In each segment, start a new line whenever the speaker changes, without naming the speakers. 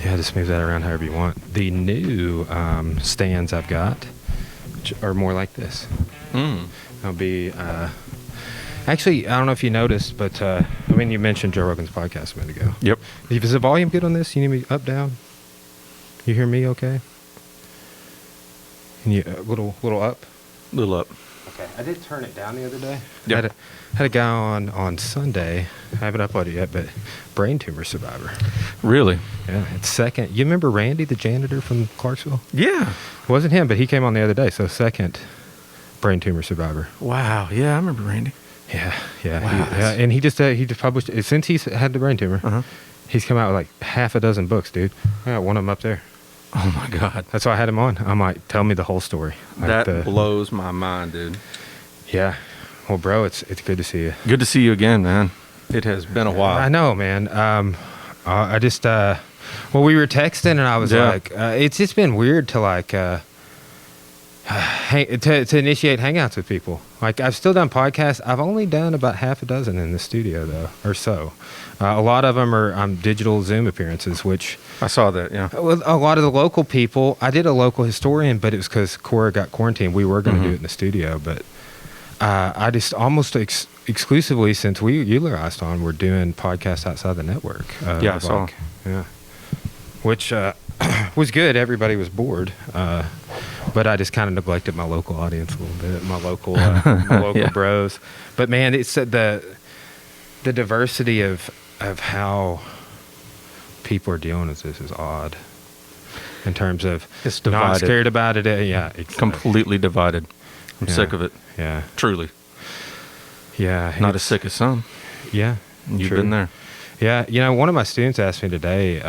Yeah, just move that around however you want. The new stands I've got which are more like this. I'll be... actually, I don't know if you noticed, but I mean, you mentioned Joe Rogan's podcast a minute ago.
Yep.
Is the volume good on this? You need me up, down? You hear me okay? Can you little up?
Little up.
Okay. I did turn it down the other day.
Yep.
Had a guy on Sunday. I haven't uploaded yet, but brain tumor survivor.
Really?
Yeah, it's second. You remember Randy, the janitor from Clarksville?
Yeah.
It wasn't him, but he came on the other day. So second brain tumor survivor.
Wow. Yeah, I remember Randy.
Yeah.
Wow,
And he just published since he's had the brain tumor. He's come out with like half a dozen books, dude. I got one of them up there.
Oh my God.
That's why I had him on. I'm like, tell me the whole story. Like
That blows my mind, dude.
Yeah. Well, bro, it's good to see you.
Good to see you again, man. It has been a while.
I know, man. I just well, we were texting, and I was like, it's just been weird to like to initiate hangouts with people. Like, I've still done podcasts. I've only done about half a dozen in the studio, though, or so. A lot of them are digital Zoom appearances, which...
I saw that, yeah.
With a lot of the local people, I did a local historian, but it was because Cora got quarantined. We were going to do it in the studio, but I just almost exclusively, since we utilized on, we're doing podcasts outside the network.
Yeah, I saw.
Yeah. Which was good. Everybody was bored. But I just kind of neglected my local audience a little bit, my local bros. But man, it's the diversity of how people are dealing with this is odd. In terms of
it's divided.
Not scared about it. Yeah,
completely divided. I'm sick of it.
Yeah,
truly.
Yeah,
not as sick as some.
Yeah,
you've been there.
Yeah, you know, one of my students asked me today.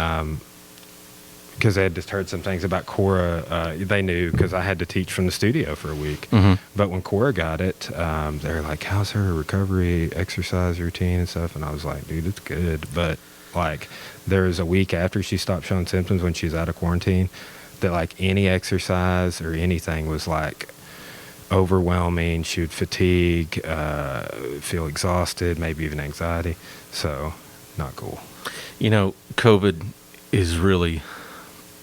Because they had just heard some things about Cora. They knew because I had to teach from the studio for a week. But when Cora got it, they were like, how's her recovery, exercise routine and stuff? And I was like, dude, it's good. But like, there was a week after she stopped showing symptoms when she was out of quarantine that like any exercise or anything was like overwhelming. She would fatigue, feel exhausted, maybe even anxiety. So not cool.
You know, COVID is really...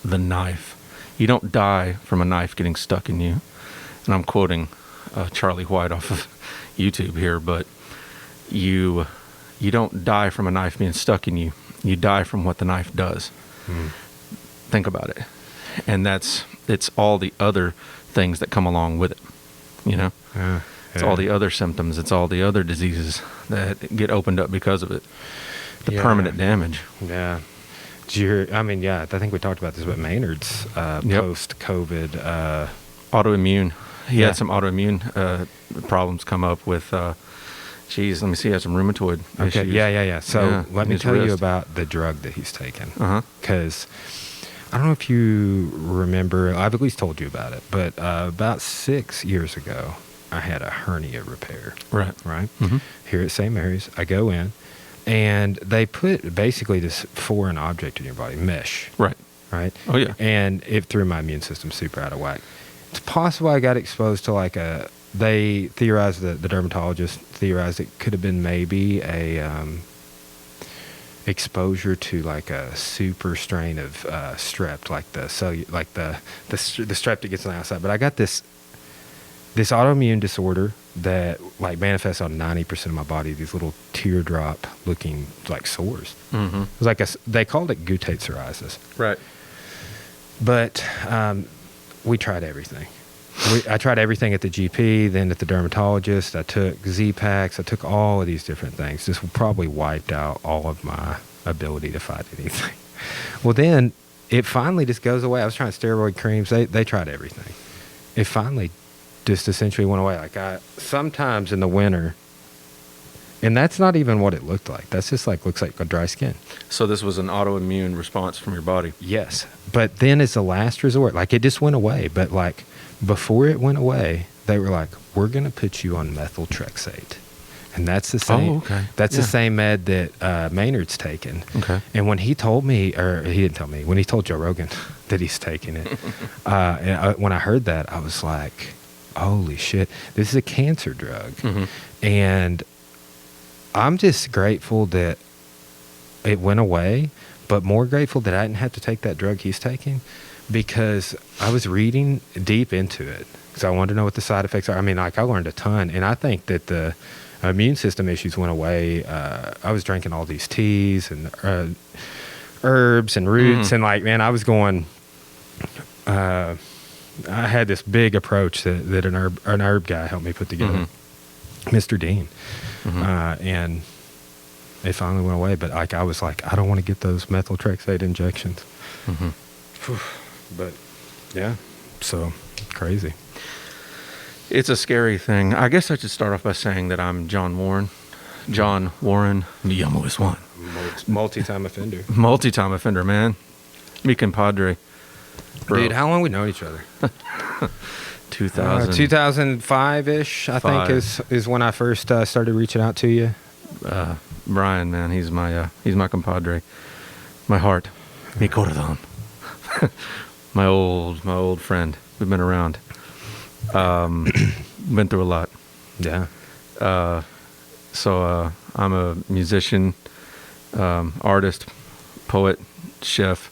the knife. You don't die from a knife getting stuck in you. And I'm quoting Charlie White off of YouTube here, but you don't die from a knife being stuck in you. You die from what the knife does. Think about it. And it's all the other things that come along with it. You know? It's all the other symptoms. It's all the other diseases that get opened up because of it. The permanent damage.
Yeah. I mean, yeah, I think we talked about this, but Maynard's post-COVID...
autoimmune. He had some autoimmune problems come up with, let me see, he had some rheumatoid issues.
Yeah. So let me tell you about the drug that he's taken. Because I don't know if you remember, I've at least told you about it, but about 6 years ago, I had a hernia repair. Right? Here at St. Mary's, I go in. And they put basically this foreign object in your body, mesh. Right?
Oh, yeah.
And it threw my immune system super out of whack. It's possible I got exposed to like they theorized, the dermatologist theorized it could have been maybe a exposure to like a super strain of strep, like the strep that gets on the outside. But I got this autoimmune disorder that like manifests on 90% of my body, these little teardrop looking like sores. It was like they called it guttate psoriasis. Right. But we tried everything. I tried everything at the GP, then at the dermatologist. I took Z-Packs. I took all of these different things. This probably wiped out all of my ability to fight anything. Well, then it finally just goes away. I was trying steroid creams. They tried everything. It finally just essentially went away. Like sometimes in the winter, and that's not even what it looked like. That's just like looks like a dry skin.
So this was an autoimmune response from your body.
Yes, but then as a last resort, like it just went away. But like before it went away, they were like, "We're gonna put you on methotrexate," and that's the same.
Oh, okay.
That's the same med that Maynard's taken.
Okay.
And when he told me, or he didn't tell me, when he told Joe Rogan that he's taking it, and when I heard that, I was like, holy shit, this is a cancer drug.
Mm-hmm.
And I'm just grateful that it went away, but more grateful that I didn't have to take that drug he's taking, because I was reading deep into it because I wanted to know what the side effects are. I mean, like, I learned a ton, and I think that the immune system issues went away. I was drinking all these teas and herbs and roots, and like, man, I was going. I had this big approach that an herb guy helped me put together, Mr. Dean, and it finally went away. But like, I was like, I don't want to get those methotrexate injections. But yeah, so crazy.
It's a scary thing. I guess I should start off by saying that I'm John Warren. John Warren, Niyama is one.
Multi-time offender.
Multi-time offender, man. Mi compadre. Bro.
Dude, how long we known each other?
2005-ish,
I think is when I first started reaching out to you.
Brian, man, he's my compadre. My heart. Mi corazón. my old friend. We've been around. Been through a lot.
Yeah.
So I'm a musician, artist, poet, chef,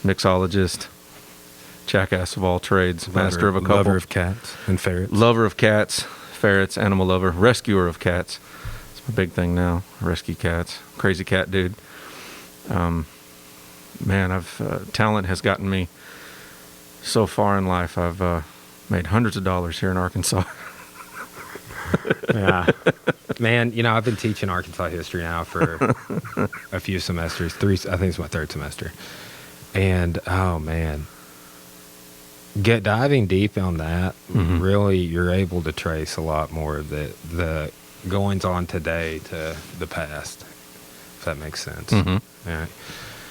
mixologist, jackass of all trades, master of a couple.
Lover of cats and ferrets.
Lover of cats, ferrets, animal lover, rescuer of cats. It's my big thing now. Rescue cats. Crazy cat dude. Man, talent has gotten me so far in life. I've made hundreds of dollars here in Arkansas.
Yeah. Man, I've been teaching Arkansas history now for a few semesters. I think it's my third semester. And, oh, man. Diving deep on that, really, you're able to trace a lot more of the goings on today to the past, if that makes sense. Yeah.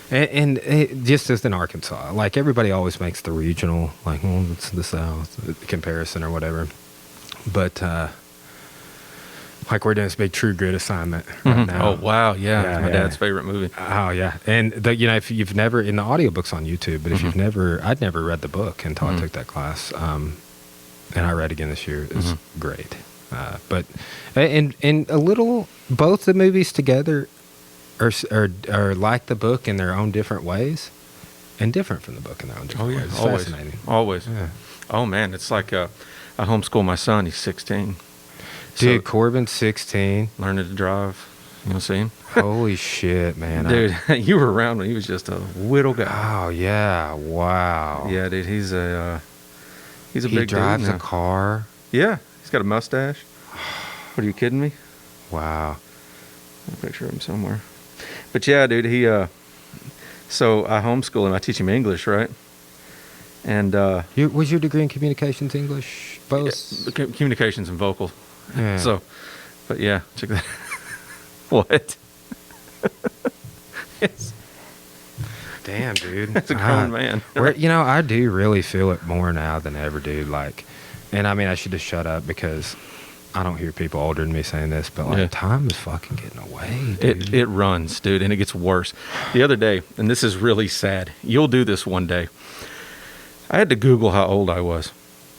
And it, just as in Arkansas, like, everybody always makes the regional, like, well, it's the South comparison or whatever. But, like, we're doing this big True Grit assignment right now.
Oh, wow. Yeah. It's my dad's favorite movie.
Oh, yeah. And, if you've never, in the audiobook's on YouTube, but if you've never, I'd never read the book until I took that class. And I read again this year. It was great. But, and a little, both the movies together are like the book in their own different ways and different from the book in their own different ways. It's
always.
Fascinating.
Always.
Yeah.
Oh, man. It's like I homeschool my son. He's 16.
Dude,
So,
Corbin's 16.
learning to drive. You know, see him?
Holy shit, man.
Dude, you were around when he was just a little guy.
Oh, yeah. Wow.
Yeah, dude. He's a big dude.
He drives
now.
a car.
Yeah. He's got a mustache. What, are you kidding me?
Wow.
I'll picture him somewhere. But yeah, dude, so I homeschool him. I teach him English, right? And
Was your degree in communications English? Both?
communications and vocal.
Yeah.
So, but yeah, check that. What? Yes.
Damn, dude.
That's a grown man.
I do really feel it more now than ever, dude. Like, and I mean, I should just shut up because I don't hear people older than me saying this, but like, time is fucking getting away, dude.
It runs, dude, and it gets worse. The other day, and this is really sad. You'll do this one day. I had to Google how old I was.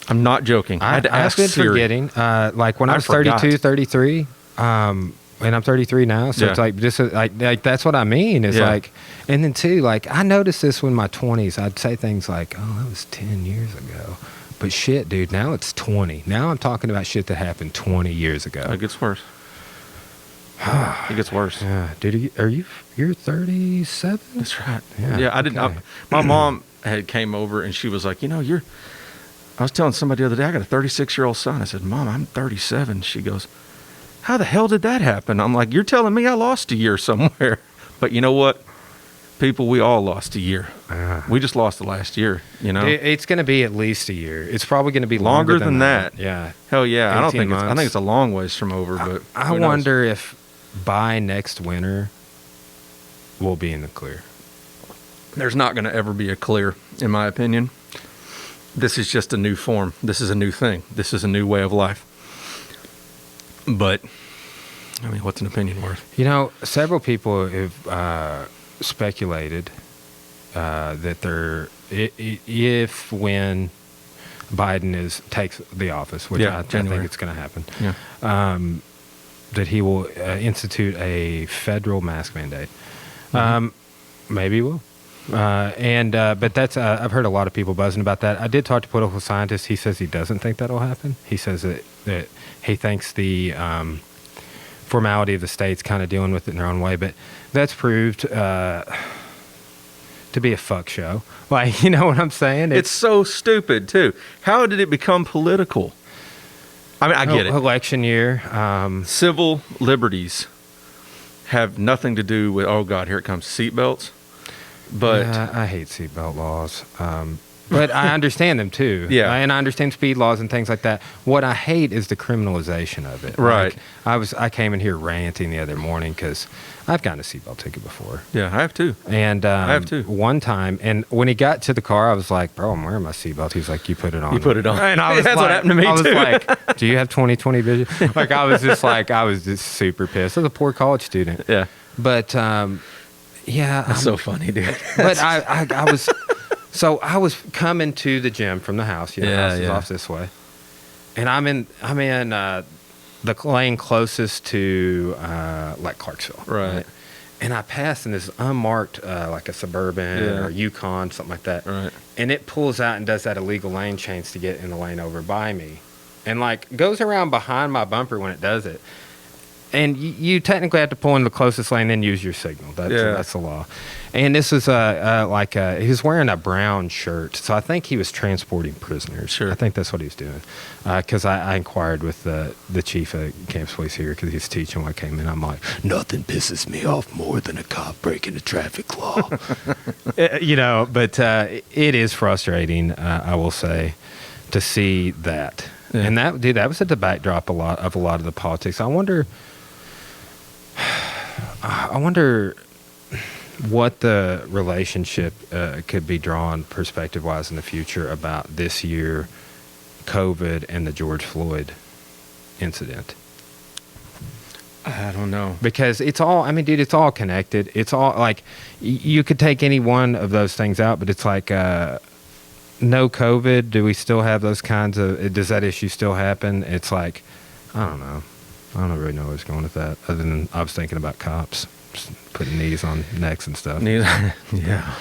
I'm not joking. I had to ask
I've been
Siri.
forgetting. Like when I was
forgot.
32, 33, and I'm 33 now, so it's like just like that's what I mean. It's like, and then too, like I noticed this when in my 20s, I'd say things like, "Oh, that was 10 years ago," but shit, dude, now it's 20. Now I'm talking about shit that happened 20 years ago.
It gets worse. It gets worse.
Yeah, dude, you're 37?
That's right.
Yeah,
Yeah, I didn't.
okay.
My mom came over and she was like, I was telling somebody the other day, I got a 36-year-old son. I said, Mom, I'm 37. She goes, how the hell did that happen? I'm like, you're telling me I lost a year somewhere. But you know what? People, we all lost a year. We just lost the last year,
It's going to be at least a year. It's probably going to be
longer than that.
Yeah.
Hell yeah. I
18 months.
think it's a long ways from over, but
I wonder if by next winter we'll be in the clear.
There's not going to ever be a clear, in my opinion. This is just a new form. This is a new thing. This is a new way of life. But, I mean, what's an opinion worth?
Several people have speculated that when Biden takes the office, which I think it's going to happen.
Yeah.
That he will institute a federal mask mandate. Maybe he will. But that's I've heard a lot of people buzzing about that. I did talk to a political scientist. He says he doesn't think that'll happen. He says that he thinks the formality of the states kind of dealing with it in their own way, but that's proved to be a fuck show. Like, you know what I'm saying?
It's so stupid too. How did it become political? I mean, I get it.
Election year.
Civil liberties have nothing to do with, oh God, here it comes, seatbelts. But
yeah, I hate seatbelt laws. But I understand them too.
Yeah.
And I understand speed laws and things like that. What I hate is the criminalization of it.
Right.
Like, I came in here ranting the other morning because I've gotten a seatbelt ticket before.
Yeah, I have too.
And
I have too.
One time, and when he got to the car, I was like, bro, I'm wearing my seatbelt. He's like, you put it on.
You put it on.
And I was
That's
like,
what happened to me
I was
too.
like, do you have 20/20 vision? Like, I was just super pissed. I was a poor college student.
Yeah.
But, yeah.
That's so funny, dude.
But I was... So I was coming to the gym from the house. You know, the house is off this way, and I'm in the lane closest to like Clarksville,
Right.
And I passed in this unmarked like a Suburban or Yukon, something like that,
Right.
And it pulls out and does that illegal lane change to get in the lane over by me, and like goes around behind my bumper when it does it. And you technically have to pull in the closest lane and use your signal. That's the law. And this was he was wearing a brown shirt, so I think he was transporting prisoners.
Sure.
I think that's what he was doing. Because I inquired with the chief of campus police here because he's teaching when I came in. I'm like, nothing pisses me off more than a cop breaking a traffic law. You know, but it is frustrating, I will say, to see that. Yeah. And that was at the backdrop of a lot of the politics. I wonder what the relationship could be drawn perspective-wise in the future about this year, COVID, and the George Floyd incident.
I don't know.
Because it's all, I mean, dude, it's all connected. It's all, like, you could take any one of those things out, but it's like, no COVID, do we still have those kinds of, does that issue still happen? It's like, I don't know. I don't really know where I was going with that, other than I was thinking about cops just putting knees on necks and stuff.
Yeah.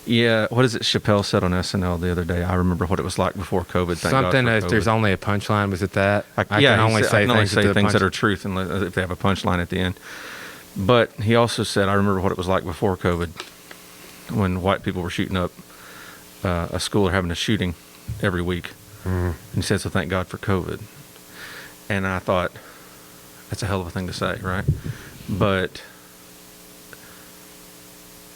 Yeah, what is it Chappelle said on SNL the other day? I remember what it was like before COVID.
Something, if there's only a punchline, was it that? I can only say things
that are truth if they have a punchline at the end. But he also said, I remember what it was like before COVID, when white people were shooting up a school or having a shooting every week. Mm-hmm. And he said, so thank God for COVID. And I thought, that's a hell of a thing to say, right? But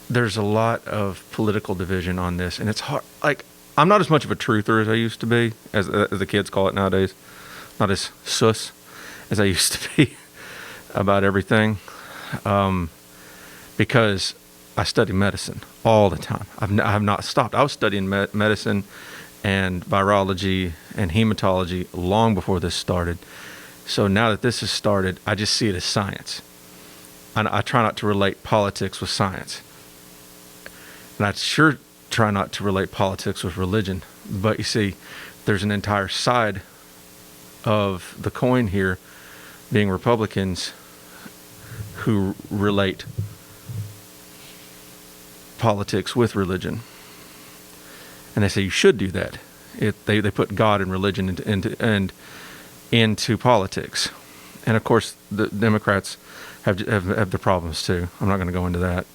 there's a lot of political division on this, and it's hard. Like, I'm not as much of a truther as I used to be, as the kids call it nowadays. Not as sus as I used to be about everything, because I study medicine all the time. I have not stopped. I was studying medicine and virology and hematology long before this started. So now that this has started, I just see it as science. And I try not to relate politics with science. And I sure try not to relate politics with religion. But you see, there's an entire side of the coin here, being Republicans, who relate politics with religion. And they say you should do that. They put God and religion into politics. And of course, the Democrats have their problems too. I'm not going to go into that.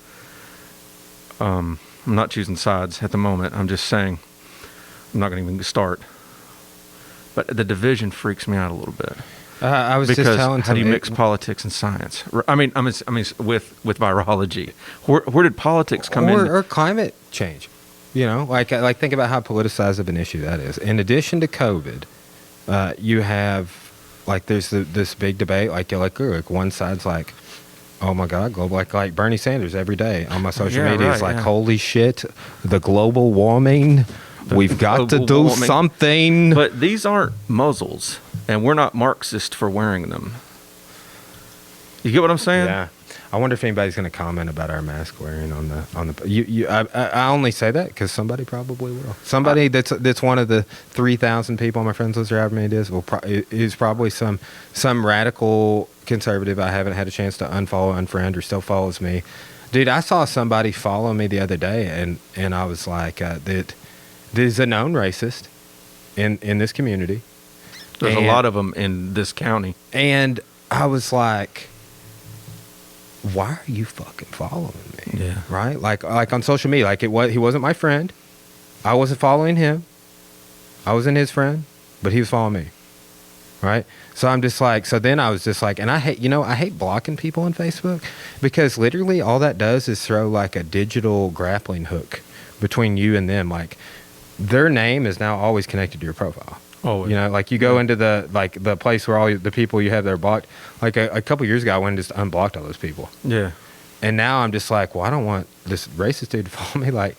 I'm not choosing sides at the moment. I'm just saying I'm not going to even start. But the division freaks me out a little bit.
I was just telling
how do you mix politics and science? I mean, with virology, where did politics come in?
Or climate change? You know, like think about how politicized of an issue that is. In addition to COVID, you have like there's this big debate. Like one side's like, oh my God, global, like Bernie Sanders every day on my social media is like, holy shit, the global warming. We've got to do something.
But these aren't muzzles, and we're not Marxist for wearing them. You get what I'm saying?
Yeah. I wonder if anybody's going to comment about our mask wearing on the. I only say that because somebody probably will. Somebody that's one of the 3,000 people on my friends list or however many it is is probably some radical conservative I haven't had a chance to unfollow, unfriend, or still follows me. Dude, I saw somebody follow me the other day, and I was like, that is a known racist in this community.
There's a lot of them in this county.
And I was like, why are you fucking following me?
Yeah.
Right? Like on social media, like he wasn't my friend. I wasn't following him. I wasn't his friend, but he was following me. Right? So I'm just like, so then I was just like, and I hate blocking people on Facebook because literally all that does is throw like a digital grappling hook between you and them. Like their name is now always connected to your profile.
Oh,
you know, like you go into the place where all the people you have that are blocked. Like a couple years ago, I went and just unblocked all those people.
Yeah.
And now I'm just like, well, I don't want this racist dude to follow me. Like,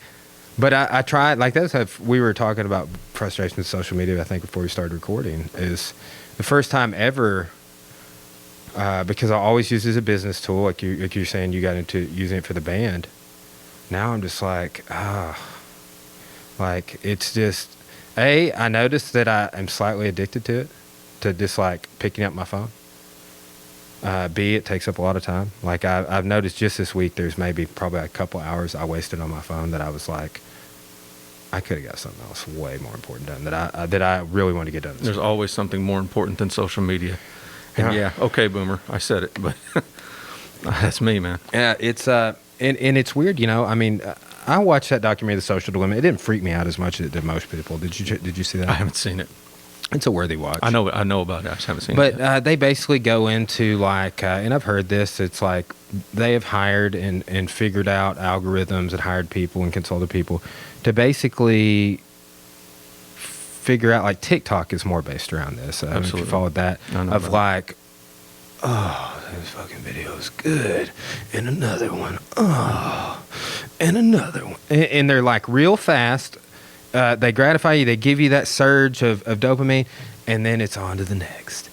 but I tried. Like that's how we were talking about frustration with social media. I think before we started recording is the first time ever. Because I always use it as a business tool. Like you're saying, you got into using it for the band. Now I'm just like, like it's just. I noticed that I am slightly addicted to it, to just like picking up my phone. B, it takes up a lot of time. Like I've noticed just this week, there's probably a couple hours I wasted on my phone that I was like, I could have got something else way more important done that I really want to get done.
There's always something more important than social media. And yeah, okay, Boomer, I said it, but that's me, man.
Yeah, it's and it's weird, you know. I mean. I watched that documentary, The Social Dilemma. It didn't freak me out as much as it did most people. Did you see that?
I haven't seen it.
It's a worthy watch.
I know about it. I just haven't seen
it.
But
they basically go into like, and I've heard this. It's like they have hired and figured out algorithms and hired people and consulted people to basically figure out. Like TikTok is more based around this.
Absolutely.
If you followed that of like. Oh, this fucking video is good. And another one. Oh, and another one. And they're like real fast. They gratify you. They give you that surge of dopamine. And then it's on to the next.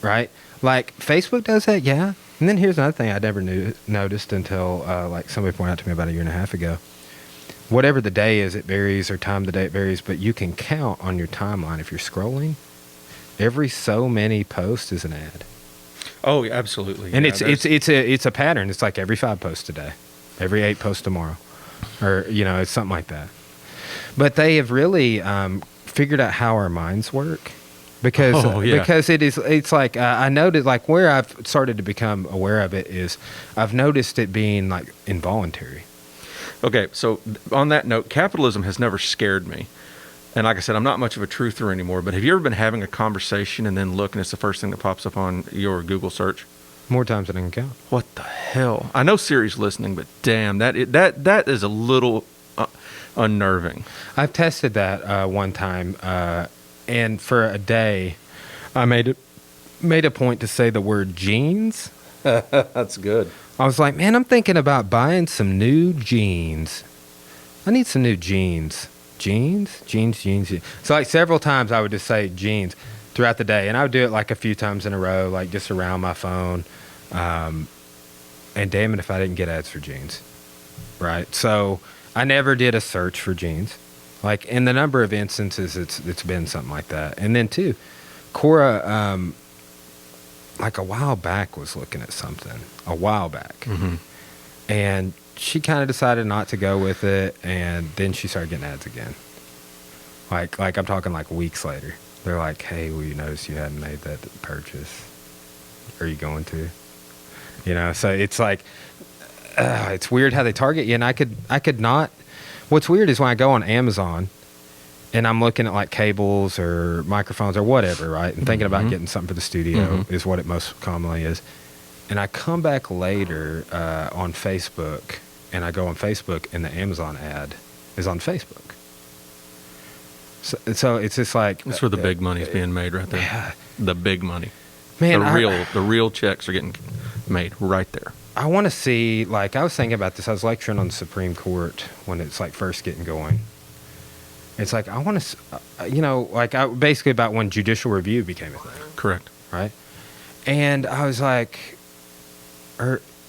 Right? Like Facebook does that, yeah. And then here's another thing I never noticed until like somebody pointed out to me about a year and a half ago. Whatever the day is, it varies, or time of the day, it varies. But you can count on your timeline if you're scrolling. Every so many posts is an ad.
Oh, absolutely.
And it's a pattern. It's like every 5 posts a day, every 8 posts tomorrow, or it's something like that. But they have really figured out how our minds work, because it's like I noticed, like where I've started to become aware of it is I've noticed it being like involuntary.
Okay, so on that note, capitalism has never scared me. And like I said, I'm not much of a truther anymore, but have you ever been having a conversation and then look and it's the first thing that pops up on your Google search?
More times than I can count.
What the hell? I know Siri's listening, but damn, that is a little unnerving.
I've tested that one time, and for a day, I made a point to say the word jeans.
That's good.
I was like, man, I'm thinking about buying some new jeans. I need some new jeans. Jeans. So like several times I would just say jeans throughout the day, and I would do it like a few times in a row, like just around my phone. And damn it if I didn't get ads for jeans. Right. So I never did a search for jeans. Like in the number of instances it's been something like that. And then too, Cora, like a while back was looking at something
Mm-hmm.
and she kind of decided not to go with it, and then she started getting ads again. Like I'm talking like weeks later. They're like, hey, we noticed you hadn't made that purchase. Are you going to? So it's like, it's weird how they target you. And I could not. What's weird is when I go on Amazon and I'm looking at like cables or microphones or whatever, right? And thinking about getting something for the studio is what it most commonly is. And I come back later on Facebook, and I go on Facebook, and the Amazon ad is on Facebook. So it's just like...
That's where the big money's being made right there. Yeah. The big money.
Man,
the real checks are getting made right there.
I want to see, like, I was thinking about this. I was lecturing on the Supreme Court when it's like first getting going. It's like, I want to, basically about when judicial review became a thing.
Correct.
Right? And I was like,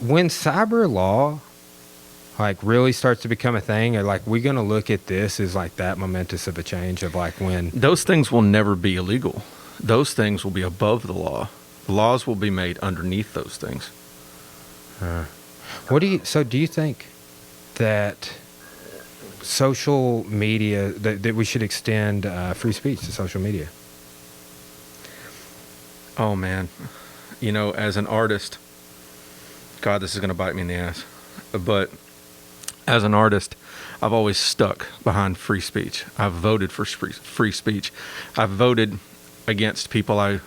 when cyber law like really starts to become a thing, or like we're going to look at this as like that momentous of a change of like when
Those things will never be illegal. Those things will be above the law. Laws will be made underneath those things.
do you think that social media, that we should extend free speech to social media?
Oh, man. You know, as an artist, God, this is going to bite me in the ass. But as an artist, I've always stuck behind free speech. I've voted for free speech. I've voted against people I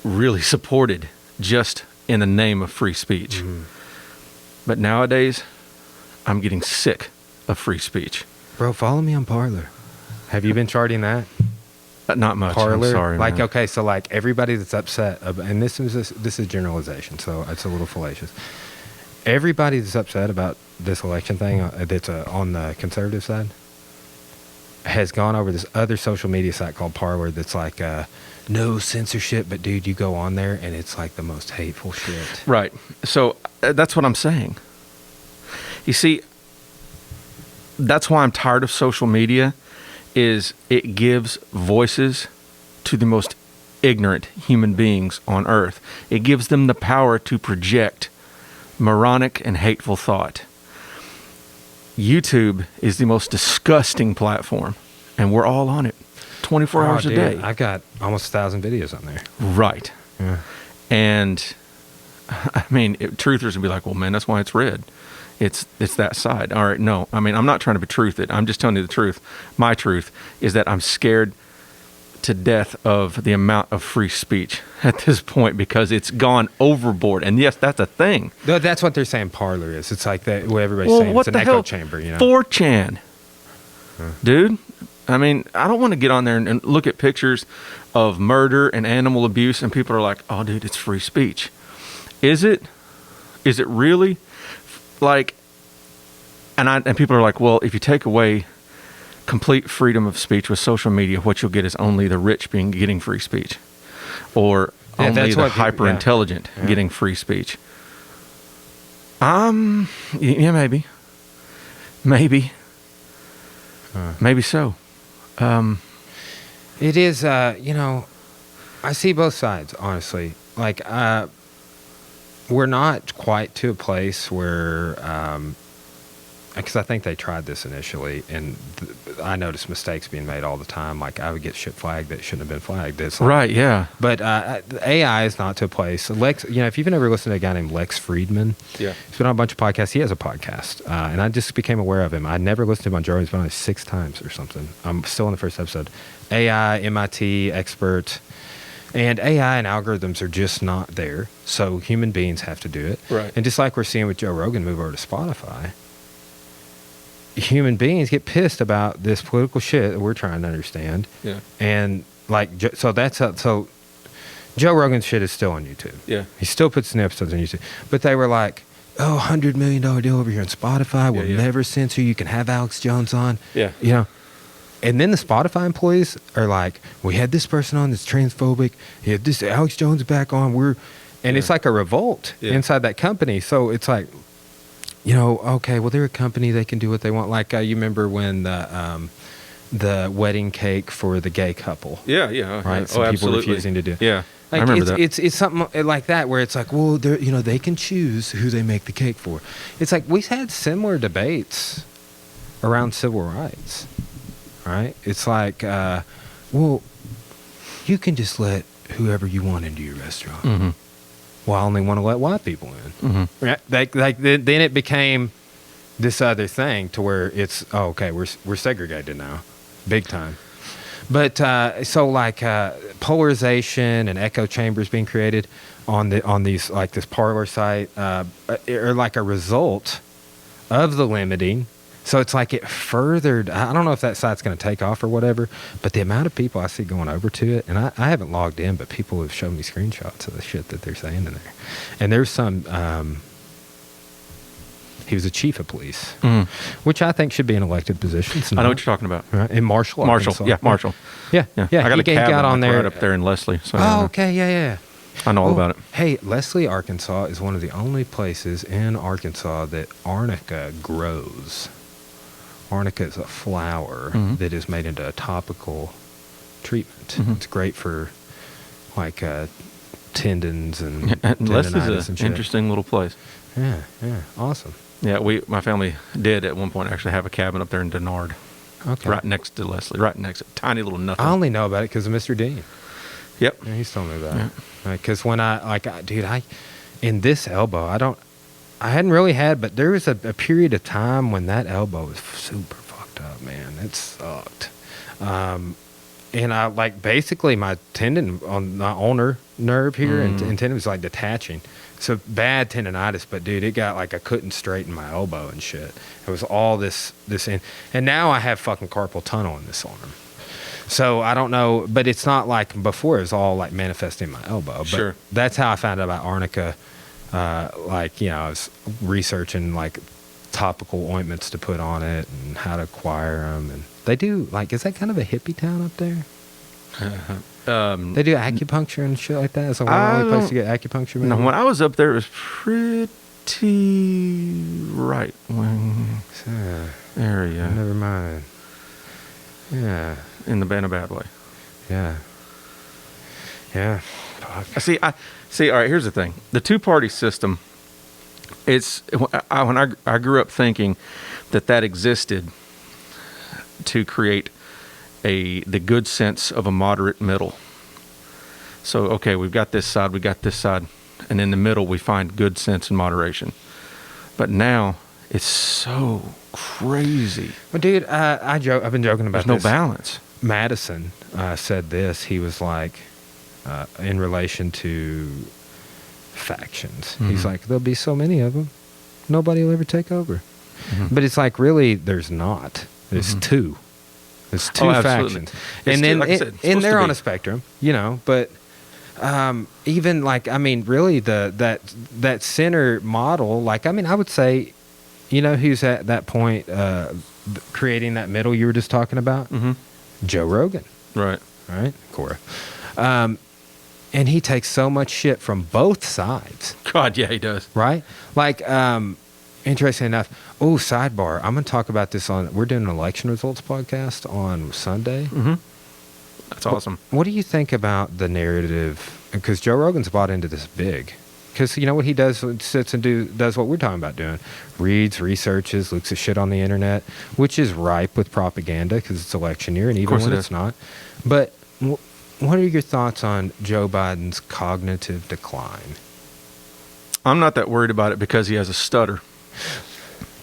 really supported just in the name of free speech. Mm-hmm. But nowadays, I'm getting sick of free speech.
Bro, follow me on Parler. Have you been charting that?
Not much.
Parler?
I'm sorry,
like,
man.
okay, so like everybody that's upset, and this is generalization, so it's a little fallacious. Everybody that's upset about this election thing that's on the conservative side has gone over this other social media site called Parler that's like no censorship, but dude, you go on there and it's like the most hateful shit.
Right. So that's what I'm saying. You see, that's why I'm tired of social media, is it gives voices to the most ignorant human beings on earth. It gives them the power to project moronic and hateful thought. YouTube is the most disgusting platform, and we're all on it 24 hours a day.
I've got almost 1,000 videos on there.
Right.
Yeah.
And I mean, truthers would be like, well, man, that's why it's red. It's that side. All right, no. I mean, I'm not trying to betruth it. I'm just telling you the truth. My truth is that I'm scared to death of the amount of free speech at this point because it's gone overboard. And yes, that's a thing.
No, that's what they're saying Parler is. It's like that. What everybody's saying.
What
it's
the
an
hell?
echo chamber, you know.
4chan, dude. I mean, I don't want to get on there and look at pictures of murder and animal abuse, and people are like, "Oh, dude, it's free speech." Is it? Is it really? Like, and people are like, well, if you take away complete freedom of speech with social media, what you'll get is only the rich getting free speech, or only the hyper intelligent getting free speech. Yeah, maybe so.
It is, you know, I see both sides, honestly. Like, we're not quite to a place where, because I think they tried this initially, and I noticed mistakes being made all the time. Like, I would get shit flagged that shouldn't have been flagged. It's like,
right, yeah.
But AI is not to a place. Lex, you know, if you've ever listened to a guy named Lex Friedman,
yeah,
he's been on a bunch of podcasts. He has a podcast, and I just became aware of him. I never listened to him on Joe. He's been on it 6 times or something. I'm still on the first episode. AI, MIT expert. And AI and algorithms are just not there. So human beings have to do it.
Right.
And just like we're seeing with Joe Rogan move over to Spotify, human beings get pissed about this political shit that we're trying to understand.
Yeah.
And like, so so Joe Rogan's shit is still on YouTube.
Yeah.
He still puts new episodes on YouTube. But they were like, oh, $100 million deal over here on Spotify. We'll never censor you. You can have Alex Jones on.
Yeah.
You know. And then the Spotify employees are like, we had this person on that's transphobic. He had this Alex Jones back on. It's like a revolt inside that company. So it's like, you know, okay, well, they're a company. They can do what they want. Like, you remember when the wedding cake for the gay couple.
Yeah, yeah.
Right? Some people refusing to do it.
Yeah,
like,
I remember that.
It's something like that where it's like, well, you know, they can choose who they make the cake for. It's like we've had similar debates around civil rights. Right? It's like, well, you can just let whoever you want into your restaurant.
Mm-hmm.
Well, I only want to let white people in.
Mm-hmm.
Right? Then it became this other thing to where it's, oh, okay, we're segregated now, big time. But so like polarization and echo chambers being created on these like this Parler site are like a result of the limiting. So it's like it furthered, I don't know if that site's going to take off or whatever, but the amount of people I see going over to it, and I haven't logged in, but people have shown me screenshots of the shit that they're saying in there. And there's some, he was a chief of police, which I think should be an elected position.
I know what you're talking about.
Right? And Marshall.
Yeah, Marshall.
Yeah.
I got a cabin
on there
right up there in Leslie. So
okay, yeah.
I know all about it.
Hey, Leslie, Arkansas is one of the only places in Arkansas that arnica grows. Arnica is a flower that is made into a topical treatment. It's great for like tendons and
Leslie's
and
an
shit.
interesting little place.
Yeah, awesome.
Yeah, my family did at one point actually have a cabin up there in Denard,
Okay.
right next to Leslie, right next to tiny little nothing.
I only know about it because of Mr. Dean.
Yep.
Yeah, he's told me about it. Because when in this elbow, I hadn't really had, but there was a period of time when that elbow was super fucked up, man. It sucked. And I basically my tendon on my ulnar nerve here and tendon was like detaching. So bad tendonitis, but dude, it got like I couldn't straighten my elbow and shit. It was all this and now I have fucking carpal tunnel in this arm. So I don't know, but it's not like before. It was all like manifesting my elbow. But
Sure.
that's how I found out about arnica. I was researching like topical ointments to put on it and how to acquire them. And they do is that kind of a hippie town up there? They do acupuncture and shit like that. Is that one of the only place to get acupuncture?
No,
maybe?
when I was up there, it was pretty right wing area.
Never mind. Yeah.
In a bad way.
Yeah. Fuck.
See. All right. Here's the thing: the two-party system. It's when I grew up thinking that existed to create the good sense of a moderate middle. So okay, we've got this side, and in the middle we find good sense and moderation. But now it's so crazy.
Well, dude, I've been joking about
There's
this.
no balance.
Madison said this. He was like, in relation to factions. He's like, there'll be so many of them, nobody will ever take over. But it's like, really, there's not. There's two. There's two factions, and then and they're on a spectrum, But even really that center model, I would say, who's at that point creating that middle you were just talking about? Joe Rogan.
Right.
Cora. And he takes so much shit from both sides.
God, yeah, he does.
Right? Interesting enough. Oh, sidebar. I'm going to talk about this we're doing an election results podcast on Sunday.
That's awesome.
What do you think about the narrative? Because Joe Rogan's bought into this big. Because you know what he does? Sits and does what we're talking about doing. Reads, researches, looks at shit on the internet, which is ripe with propaganda because it's election year, and even when it's not. But what are your thoughts on Joe Biden's cognitive decline?
I'm not that worried about it because he has a stutter.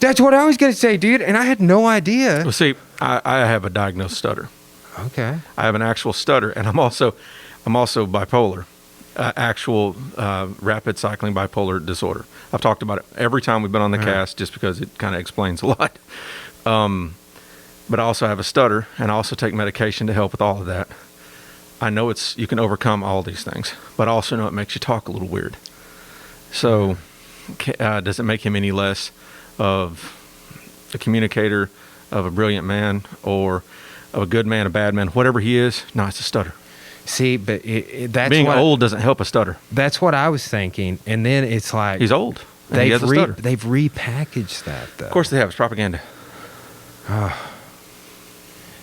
That's what I was going to say, dude, and I had no idea.
Well, see, I have a diagnosed stutter.
Okay.
I have an actual stutter, and I'm also bipolar. Actual rapid cycling bipolar disorder. I've talked about it every time we've been on the cast just because it kind of explains a lot. But I also have a stutter, and I also take medication to help with all of that. I know you can overcome all these things, but I also know it makes you talk a little weird. So does it make him any less of a communicator, of a brilliant man, or of a good man, a bad man, whatever he is? No, it's a stutter.
See, but that's
being old doesn't help a stutter.
That's what I was thinking, and then it's like
he's old. And he has a stutter.
They've repackaged that, though.
Of course they have. It's propaganda.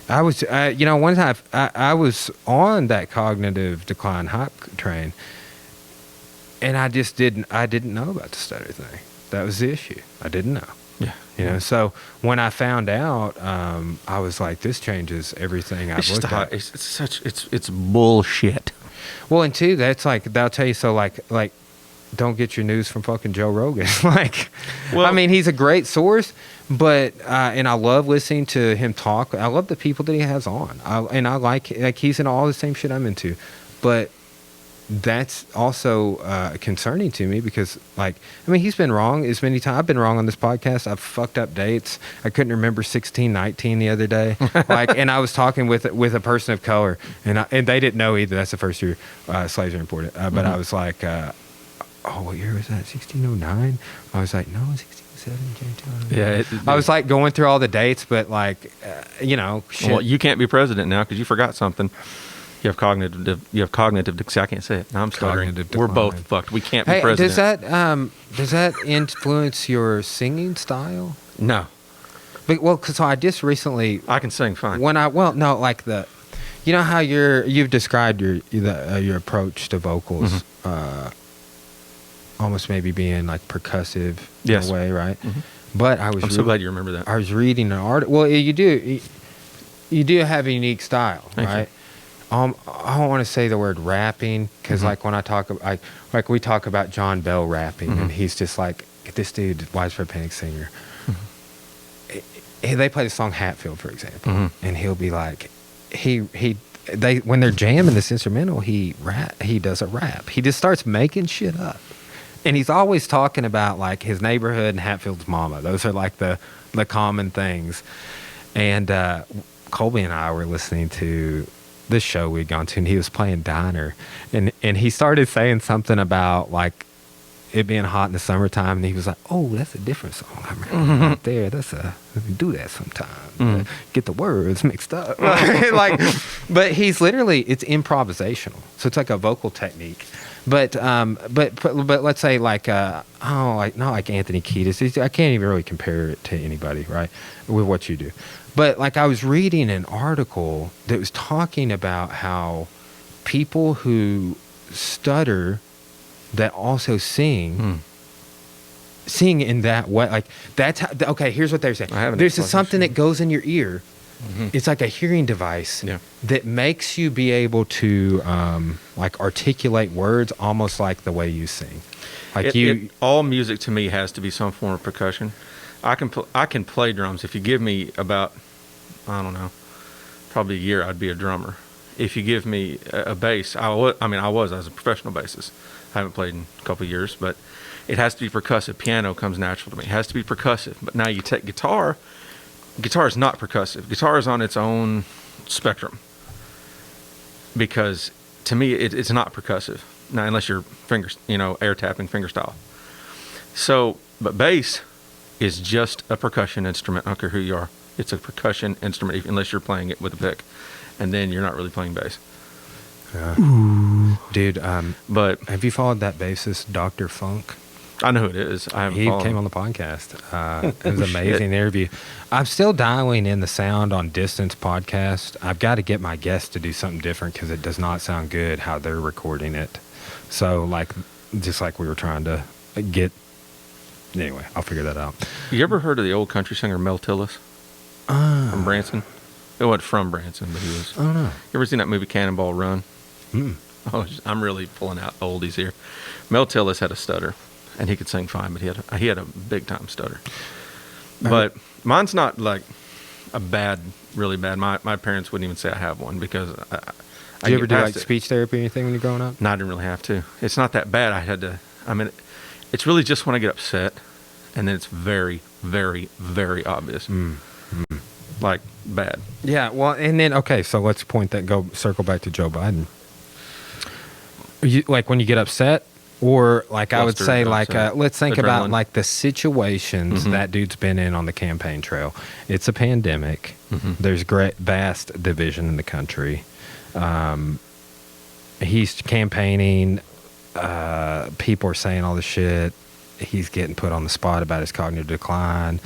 I was, one time I was on that cognitive decline hype train, and I didn't know about the stutter thing. That was the issue. I didn't know.
Yeah.
So when I found out, I was like, this changes everything I've looked at.
It's bullshit.
Well, and two, that's they'll tell you, so don't get your news from fucking Joe Rogan. He's a great source, but and I love listening to him talk. I love the people that he has on, and I like he's in all the same shit I'm into, but that's also concerning to me because he's been wrong as many times. I've been wrong on this podcast. I've fucked up dates. I couldn't remember 1619 the other day. And I was talking with a person of color, and they didn't know either. That's the first year slaves are imported. But I was like, what year was that? 1609? I was like, no, 1607.
Yeah.
I was going through all the dates, but shit.
Well, you can't be president now because you forgot something. You have cognitive. I can't say it. Now I'm stuttering.
Cognitive
We're
decline.
both fucked. We can't be
Hey,
president.
does that influence your singing style?
No,
Well, because I just recently
I can sing fine.
no, like you know how you've described your approach to vocals, almost maybe being like percussive
Yes.
in a way, right? But
I'm so glad you remember that.
I was reading an article. Well, you do have a unique style,
Thank you.
right? I don't want to say the word rapping because, like, when I talk, like we talk about John Bell rapping, and he's just like this dude, widespread panic singer. They play the song Hatfield, for example, and he'll be like, when they're jamming this instrumental, he does a rap. He just starts making shit up, and he's always talking about like his neighborhood and Hatfield's mama. Those are like the common things. And Colby and I were listening to this show we'd gone to, and he was playing Diner, and he started saying something about like it being hot in the summertime, and he was like, "Oh, that's a different song. I remember right there. We do that sometimes. Get the words mixed up." Like, but he's literally, it's improvisational, so it's like a vocal technique. But let's say like not like Anthony Kiedis. I can't even really compare it to anybody, right? With what you do. But like I was reading an article that was talking about how people who stutter that also sing in that way, like that's how, okay, here's what they're saying. There's something that goes in your ear. It's like a hearing device that makes you be able to like articulate words almost like the way you sing. Like
all music to me has to be some form of percussion. I can play drums. If you give me about, I don't know, probably a year, I'd be a drummer. If you give me a bass, I was a professional bassist. I haven't played in a couple of years, but it has to be percussive. Piano comes natural to me. It has to be percussive. But now you take guitar. Guitar is not percussive. Guitar is on its own spectrum because to me it's not percussive. Now, unless you're fingers, air tapping fingerstyle. So, but bass is just a percussion instrument. I don't care who you are. It's a percussion instrument unless you're playing it with a pick, and then you're not really playing bass.
Dude,
but
have you followed that bassist, Dr. Funk?
I know who it is.
He came on the podcast. It was an amazing interview. I'm still dialing in the sound on Distance podcast. I've got to get my guests to do something different because it does not sound good how they're recording it. So, like, just like we were trying to get. Anyway, I'll figure that out.
You ever heard of the old country singer Mel Tillis from Branson? It wasn't from Branson, but he was.
I don't know.
You ever seen that movie Cannonball Run? Oh, I'm really pulling out oldies here. Mel Tillis had a stutter, and he could sing fine, but he had a big time stutter. But mine's not like really bad. My parents wouldn't even say I have one because
Did you ever do like speech therapy or anything when you're growing up?
No, I didn't really have to. It's not that bad. It's really just when I get upset, and then it's very, very, very obvious. Like bad.
Yeah, well, and then, okay, so let's circle back to Joe Biden. Like when you get upset, or like I would say, like, let's think about like the situations that dude's been in on the campaign trail. It's a pandemic. There's vast division in the country. He's campaigning. People are saying all this shit. He's getting put on the spot about his cognitive decline,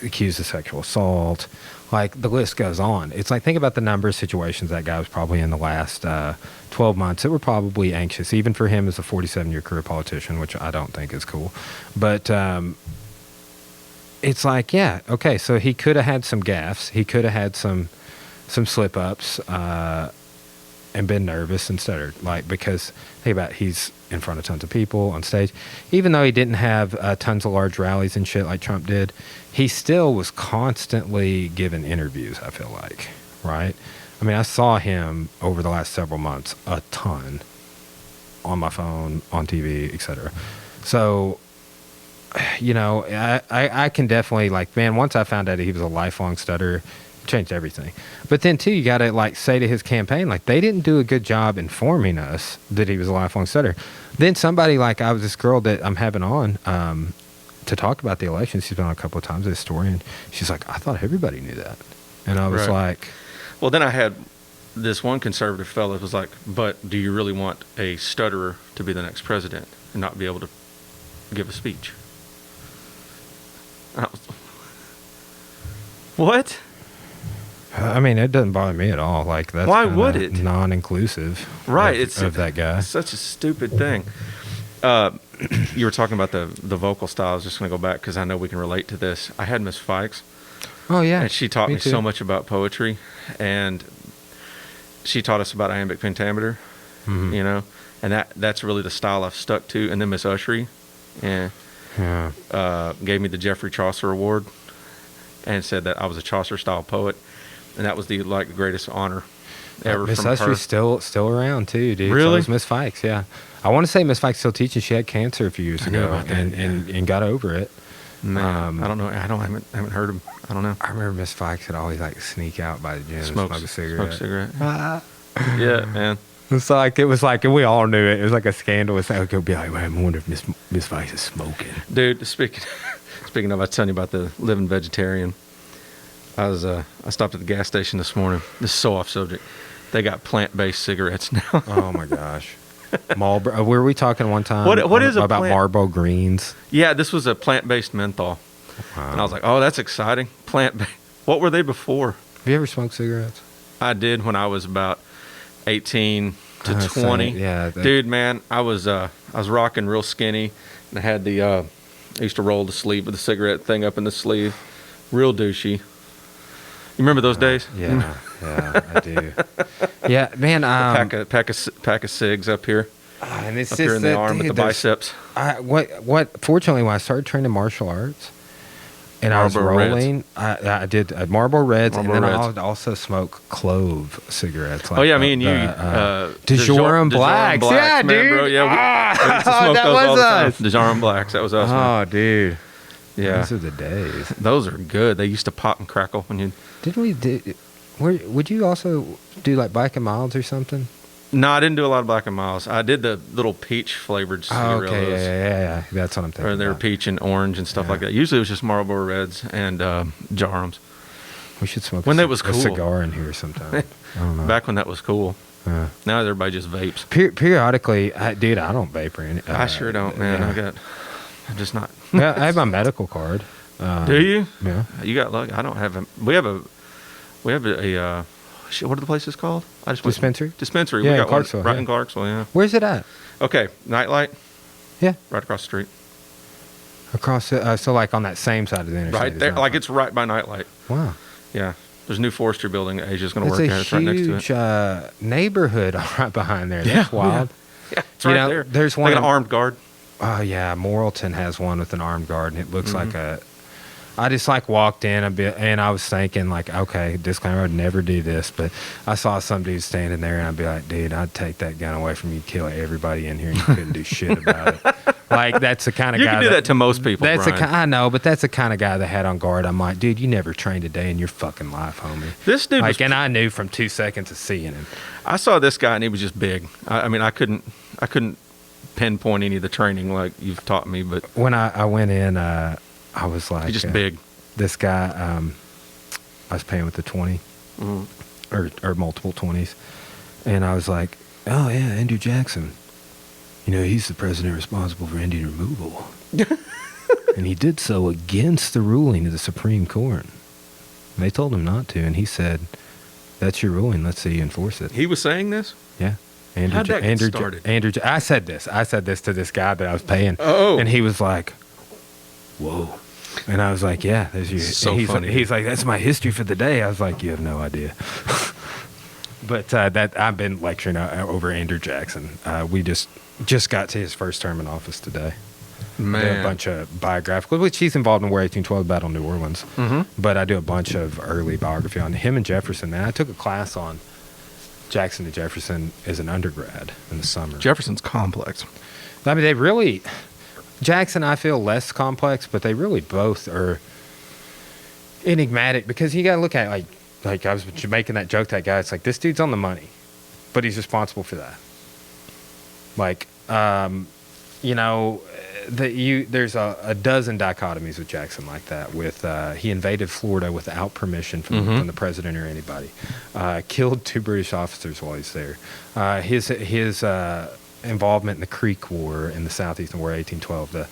accused of sexual assault. Like, the list goes on. It's like, think about the number of situations that guy was probably in the last 12 months that were probably anxious, even for him as a 47-year career politician, which I don't think is cool. But it's like, yeah, okay, so he could have had some gaffes. He could have had some slip-ups and been nervous and stuttered. Like, because, think about it, he's in front of tons of people on stage. Even though he didn't have tons of large rallies and shit like Trump did, he still was constantly giving interviews, I feel like, right? I mean, I saw him over the last several months a ton on my phone, on TV, etc. So, I can definitely, like, man, once I found out that he was a lifelong stutterer, it changed everything. But then, too, you got to, like, say to his campaign, like, they didn't do a good job informing us that he was a lifelong stutterer. Then somebody, like, I was this girl that I'm having on to talk about the election. She's been on a couple of times, a historian. She's like, I thought everybody knew that. And I was like...
Well, then I had this one conservative fellow was like, but do you really want a stutterer to be the next president and not be able to give a speech? I was, what?
I mean, it doesn't bother me at all. Like, that's
why would it?
Non-inclusive,
right?
Of that guy.
It's such a stupid thing. You were talking about the vocal style. I was just going to go back because I know we can relate to this. I had Miss Fikes.
Oh yeah,
and she taught me
too.
so much about poetry, and she taught us about iambic pentameter.
Mm-hmm.
You know, and that's really the style I've stuck to. And then Miss Ushery, gave me the Geoffrey Chaucer Award, and said that I was a Chaucer style poet, and that was the greatest honor ever.
Miss
from her.
Ushery's still around too, dude.
Really?
So Miss Fikes, yeah. I want to say Miss Fikes still teaching. She had cancer a few years ago, and got over it.
Man, I don't know. I haven't heard him. I don't know.
I remember Miss Fikes would always sneak out by the gym and smoke a cigarette.
Yeah, man.
It was like we all knew it. It was like a scandal. It's like, it'd be like, man, I wonder if Miss Fikes is smoking. Dude,
speaking of, I was telling you about the living vegetarian. I stopped at the gas station this morning. This is so off subject. They got plant-based cigarettes now.
Oh my gosh. Marlboro. Were we talking one time?
What is
about Marlboro Greens?
Yeah, this was a plant-based menthol.
Wow.
And I was like, oh, that's exciting. Plant-based. What were they before?
Have you ever smoked cigarettes?
I did when I was about 18 to 20.
Yeah,
dude, man, I was rocking real skinny, and I had I used to roll the sleeve with the cigarette thing up in the sleeve, real douchey. You remember those days?
Yeah, I do. Yeah, man.
Pack of cigs up here.
And it's
up
just
here in the arm with the biceps.
Fortunately, when I started training martial arts, and
Marlboro
I was rolling, I did Marlboro Reds, and then I would also smoke clove cigarettes.
Like me and you.
DeJoram Blacks. Yeah,
man,
dude.
Bro. Yeah, we used to smoke
that
those
was
all the
us.
time. DeJoram Blacks. That was us.
Oh, dude.
Yeah.
Those are the days.
Those are good. They used to pop and crackle when you...
Didn't we do... Would you also do like Black and Milds or something?
No, I didn't do a lot of Black and Milds. I did the little peach flavored cigarillos.
Oh, okay, yeah. That's what I'm thinking.
Or they were peach and orange and stuff like that. Usually it was just Marlboro Reds and Jarums.
We should smoke
when that was cool.
A cigar in here sometime. I don't know.
Back when that was cool. Now everybody just vapes.
Periodically, dude, I don't vape or anything.
I sure don't, man. I'm just not.
Yeah, I have my medical card.
Do you?
Yeah.
You got luck. I don't have a. We have a. What are the places called?
Dispensary.
Dispensary.
Yeah,
we got
in Clarksville.
One right in Clarksville. Yeah.
Where's it at?
Okay, Nightlight.
Yeah.
Right across the street.
Across, so like on that same side of the interstate.
Right there, like it's right by Nightlight.
Wow.
Yeah. There's a new forestry building that Asia's going to work at.
It's right next to it. It's a huge neighborhood right behind there. That's wild.
Yeah, it's right there.
There's one.
Like an armed guard.
Oh, yeah. Morrilton has one with an armed guard, and it looks like a... I just walked in a bit, and I was thinking okay, disclaimer, I'd never do this, but I saw some dude standing there, and I'd be like, dude, I'd take that gun away from you, kill everybody in here, and you couldn't do shit about it. That's the kind of guy.
You can do that to most people.
I know, but that's the kind of guy that had on guard. I'm like, dude, you never trained a day in your fucking life, homie.
This dude,
and I knew from 2 seconds of seeing him.
I saw this guy, and he was just big. I mean, I couldn't pinpoint any of the training like you've taught me, but
when I went in, I was like,
he's just big.
This guy, I was paying with the 20 or multiple 20s, and I was like, oh yeah, Andrew Jackson. He's the president responsible for Indian removal, and he did so against the ruling of the Supreme Court. And they told him not to, and he said, "That's your ruling. Let's see you enforce it."
He was saying this.
Yeah.
How'd that get started?
I said this to this guy that I was paying.
Oh.
And he was like, whoa. And I was like, yeah, there's your...
So funny.
He's like, that's my history for the day. I was like, you have no idea. But that I've been lecturing over Andrew Jackson. We just got to his first term in office today.
Man.
I do a bunch of biographical, which he's involved in War 1812 Battle of New Orleans. Mm-hmm. But I do a bunch of early biography on him and Jefferson. Man, I took a class on Jackson to Jefferson as an undergrad in the summer.
Jefferson's complex.
I mean, they really... Jackson, I feel less complex, but they really both are enigmatic because you got to look at it like I was making that joke to that guy. It's like, this dude's on the money, but he's responsible for that. there's a dozen dichotomies with Jackson like that. With he invaded Florida without permission from the president or anybody. Killed 2 British officers while he's there. His involvement in the Creek War in the Southeastern War, 1812.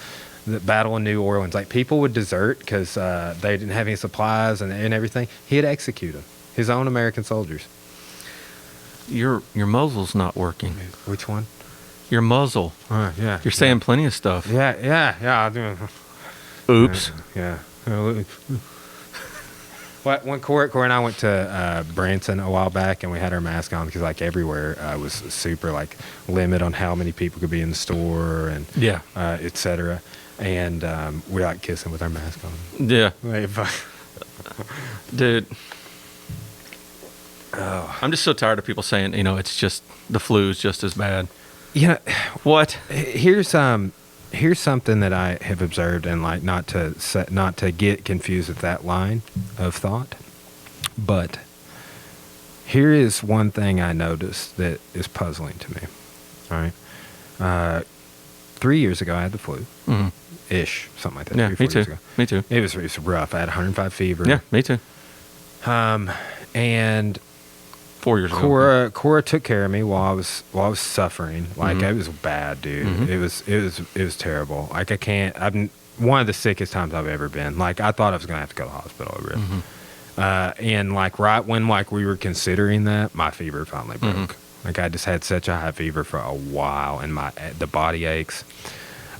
The Battle of New Orleans. Like, people would desert because they didn't have any supplies and everything. He'd execute them. His own American soldiers.
Your muzzle's not working.
Which one?
Your muzzle.
Yeah.
You're saying plenty of stuff.
Yeah. I'll do it.
Oops.
Yeah. When Corey and I went to Branson a while back, and we had our mask on because, like, everywhere was super, like, limit on how many people could be in the store and et cetera. And we're, like, kissing with our mask on.
Yeah.
Like,
Dude. Oh. I'm just so tired of people saying, it's just the flu's just as bad. What?
Here's something that I have observed, and, like, not to get confused with that line of thought, but here is one thing I noticed that is puzzling to me. All right, 3 years ago I had the flu, ish, something like that.
Yeah,
3 or 4
me too.
years ago.
Me too.
It was rough. I had 105 fever.
Yeah, me too.
And
4 years ago.
Cora took care of me while I was suffering. Like, it was bad, dude. It was terrible. Like, I'm one of the sickest times I've ever been. Like, I thought I was gonna have to go to the hospital over it. And, like, right when, like, we were considering that, my fever finally broke. Like, I just had such a high fever for a while, and the body aches.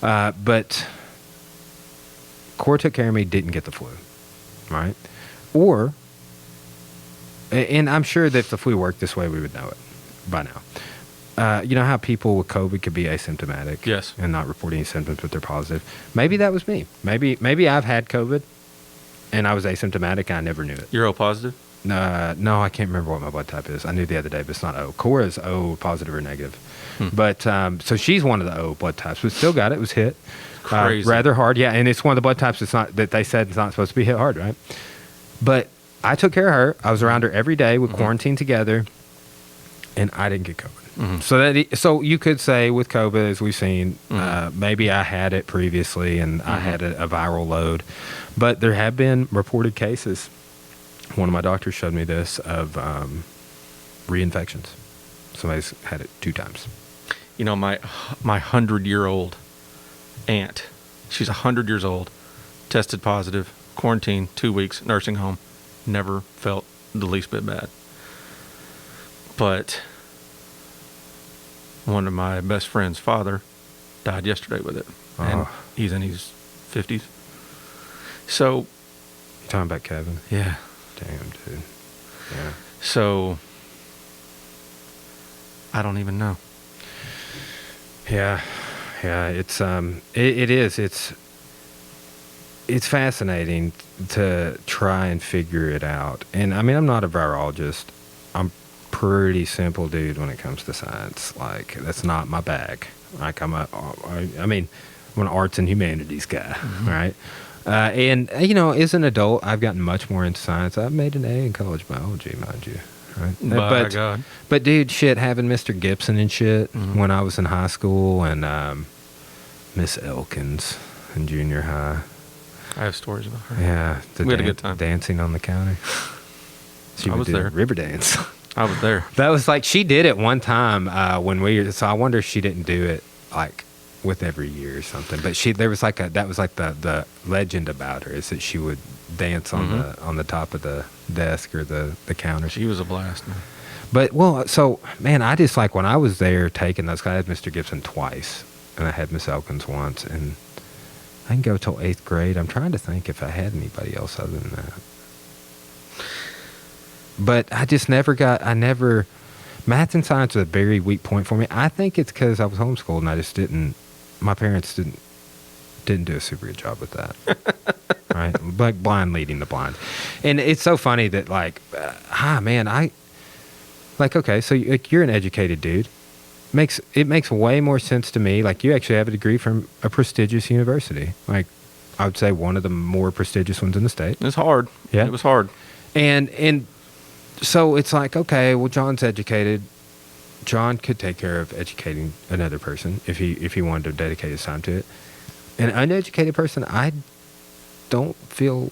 But Cora took care of me, didn't get the flu, right? And I'm sure that if the flu worked this way, we would know it by now. You know how people with COVID could be asymptomatic,
yes,
and not report any symptoms, but they're positive. Maybe that was me. Maybe I've had COVID, and I was asymptomatic, and I never knew it.
You're O positive?
No, I can't remember what my blood type is. I knew the other day, but it's not O. Cora's O, positive or negative. But so she's one of the O blood types, but still got it. It was hit rather hard. Yeah, and it's one of the blood types that they said it's not supposed to be hit hard, right? But I took care of her. I was around her every day. We quarantined together, and I didn't get COVID. So you could say with COVID, as we've seen, maybe I had it previously, and I had a viral load. But there have been reported cases. One of my doctors showed me this of reinfections. Somebody's had it 2 times.
My 100-year-old aunt, she's 100 years old, tested positive, quarantined, 2 weeks, nursing home. Never felt the least bit bad. But one of my best friend's father died yesterday with it. And he's in his 50s. So...
You talking about Kevin?
Yeah.
Damn, dude. Yeah.
So... I don't even know.
Yeah. It's it is. It's fascinating to try and figure it out. And I mean, I'm not a virologist. I'm pretty simple dude when it comes to science. Like, that's not my bag. Like, I'm an arts and humanities guy, right? And as an adult, I've gotten much more into science. I've made an A in college biology, mind you. Right?
God.
But dude, shit, having Mr. Gibson and shit when I was in high school, and Miss Elkins in junior high.
I have stories about her.
Yeah,
we had a good time
dancing on the counter. She
I was there.
River dance.
I was there.
That was like, she did it one time when so I wonder if she didn't do it like with every year or something. But there was like that was like the legend about her, is that she would dance on the top of the desk or the counter.
She was a blast, man.
But so man, I just, like, when I was there taking those, I had Mr. Gibson twice, and I had Miss Elkins once, and I didn't go till 8th grade. I'm trying to think if I had anybody else other than that. But I just never math and science was a very weak point for me. I think it's because I was homeschooled, and I just my parents didn't do a super good job with that. Right? Like, blind leading the blind. And it's so funny that, like, okay, so you're an educated dude. It makes way more sense to me. Like, you actually have a degree from a prestigious university. Like, I would say one of the more prestigious ones in the state.
It's hard.
Yeah.
It was hard.
And so it's like, okay, well, John's educated. John could take care of educating another person if he wanted to dedicate his time to it. An uneducated person, I don't feel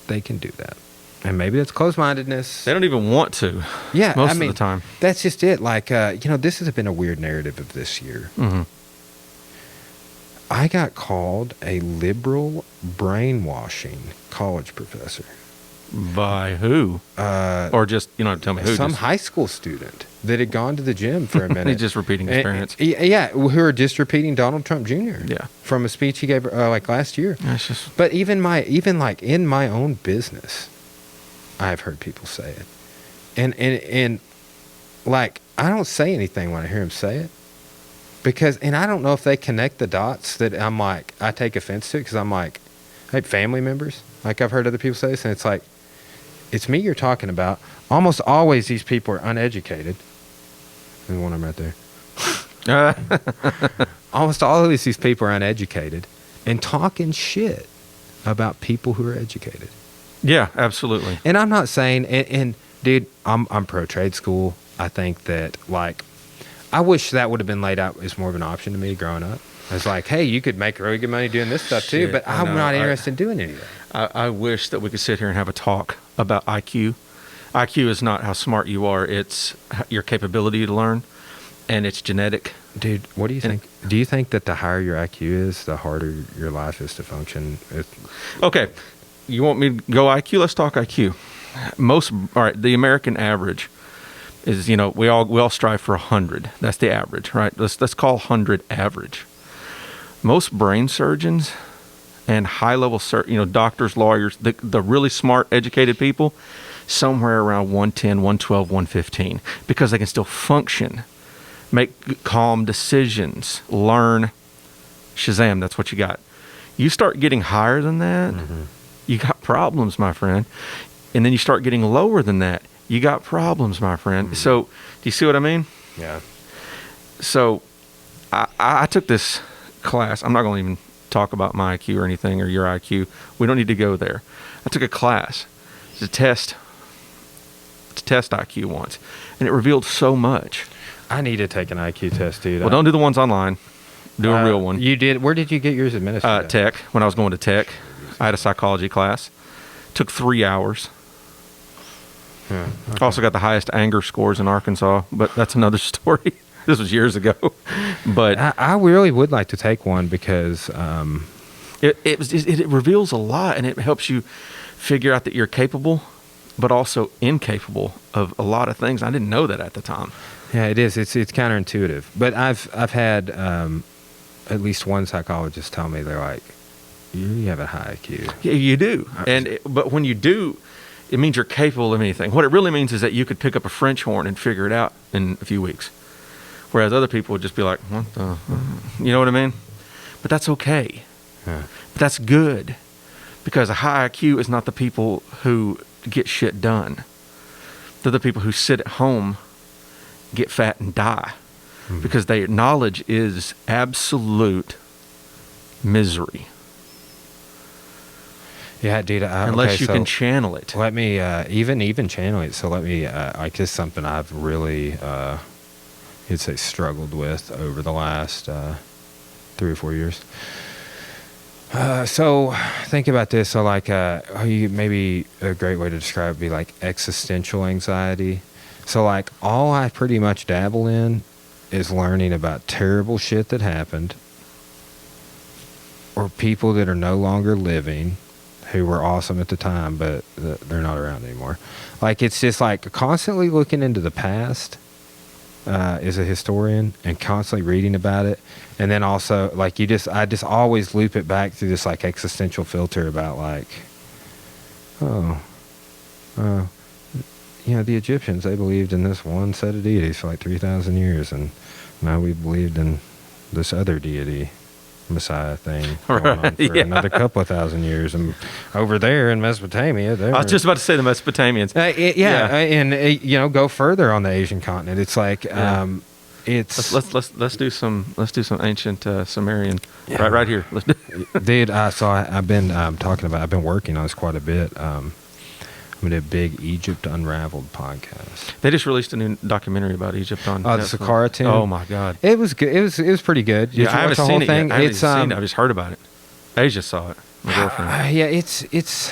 they can do that. And maybe it's closed-mindedness.
They don't even want to.
Yeah,
most of the time.
That's just it. Like, this has been a weird narrative of this year.
Mm-hmm.
I got called a liberal brainwashing college professor.
By who? Or just, you don't have to tell me who.
Some high school student that had gone to the gym for a minute.
He's just repeating his parents.
Yeah, who are just repeating Donald Trump Jr.
Yeah.
From a speech he gave like last year.
That's just...
But even like in my own business, I've heard people say it. And like, I don't say anything when I hear him say it. Because, and I don't know if they connect the dots that I'm like, I take offense to, because I'm like, I have family members. Like, I've heard other people say this, and it's like, it's me you're talking about. Almost always these people are uneducated. There's one of them right there. Almost always these people are uneducated and talking shit about people who are educated.
Yeah, absolutely.
And I'm not saying, and dude, I'm pro trade school. I think that, like, I wish that would have been laid out as more of an option to me growing up. It's like, hey, you could make really good money doing this stuff too, but I'm not interested in doing any of that.
I wish that we could sit here and have a talk about IQ. IQ is not how smart you are. It's your capability to learn, and it's genetic.
Dude, what do you think? Do you think that the higher your IQ is, the harder your life is to function?
Okay. You want me to go IQ? Let's talk IQ. All right, the American average is, we all strive for 100. That's the average, right? Let's call 100 average. Most brain surgeons and high-level, doctors, lawyers, the really smart, educated people, somewhere around 110, 112, 115, because they can still function, make calm decisions, learn. Shazam, that's what you got. You start getting higher than that, you got problems, my friend. And then you start getting lower than that, you got problems, my friend. So, do you see what I mean?
Yeah.
So, I took this class. I'm not going to even talk about my IQ or anything or your IQ. We don't need to go there. I took a class to test IQ once, and it revealed so much.
I need to take an IQ test, dude.
Well, don't do the ones online. Do a real one.
You did? Where did you get yours administered?
Tech. When I was going to Tech, I had a psychology class. Took 3 hours.
Yeah, okay.
Also got the highest anger scores in Arkansas, but that's another story. This was years ago. But
I really would like to take one because
it reveals a lot, and it helps you figure out that you're capable, but also incapable of a lot of things. I didn't know that at the time.
Yeah, it is. It's counterintuitive. But I've had at least one psychologist tell me, they're like, you have a high IQ.
Yeah, you do. But when you do, it means you're capable of anything. What it really means is that you could pick up a French horn and figure it out in a few weeks. Whereas other people would just be like, what the? You know what I mean? But that's okay.
Yeah.
But that's good. Because a high IQ is not the people who get shit done. They're the people who sit at home, get fat, and die. Because their knowledge is absolute misery.
Yeah, dude.
Unless you can channel it.
Let me even channel it. So let me like this is something I've really you'd say struggled with over the last 3 or 4 years. So think about this. So like maybe a great way to describe it would be like existential anxiety. So like all I pretty much dabble in is learning about terrible shit that happened, or people that are no longer living, who were awesome at the time, but they're not around anymore. Like, it's just like constantly looking into the past as a historian and constantly reading about it. And then also, like, I just always loop it back through this, like, existential filter about, like, the Egyptians, they believed in this one set of deities for, like, 3,000 years. And now we believed in this other deity, Messiah thing going on for another couple of thousand years. And over there in Mesopotamia,
I was just about to say the Mesopotamians.
And go further on the Asian continent. It's like it's
let's do some ancient Sumerian right here. Let's do
dude. So I've been I've been working on this quite a bit. I'm gonna do a big Egypt Unraveled podcast.
They just released a new documentary about Egypt on
Oh, the
Netflix.
Saqqara tomb.
Oh my God!
It was good. It was pretty good. Did you
I haven't
watch the
seen
whole
it
thing?
yet. I haven't
It's
seen it. I just heard about it. Asia saw it. My girlfriend.
yeah, it's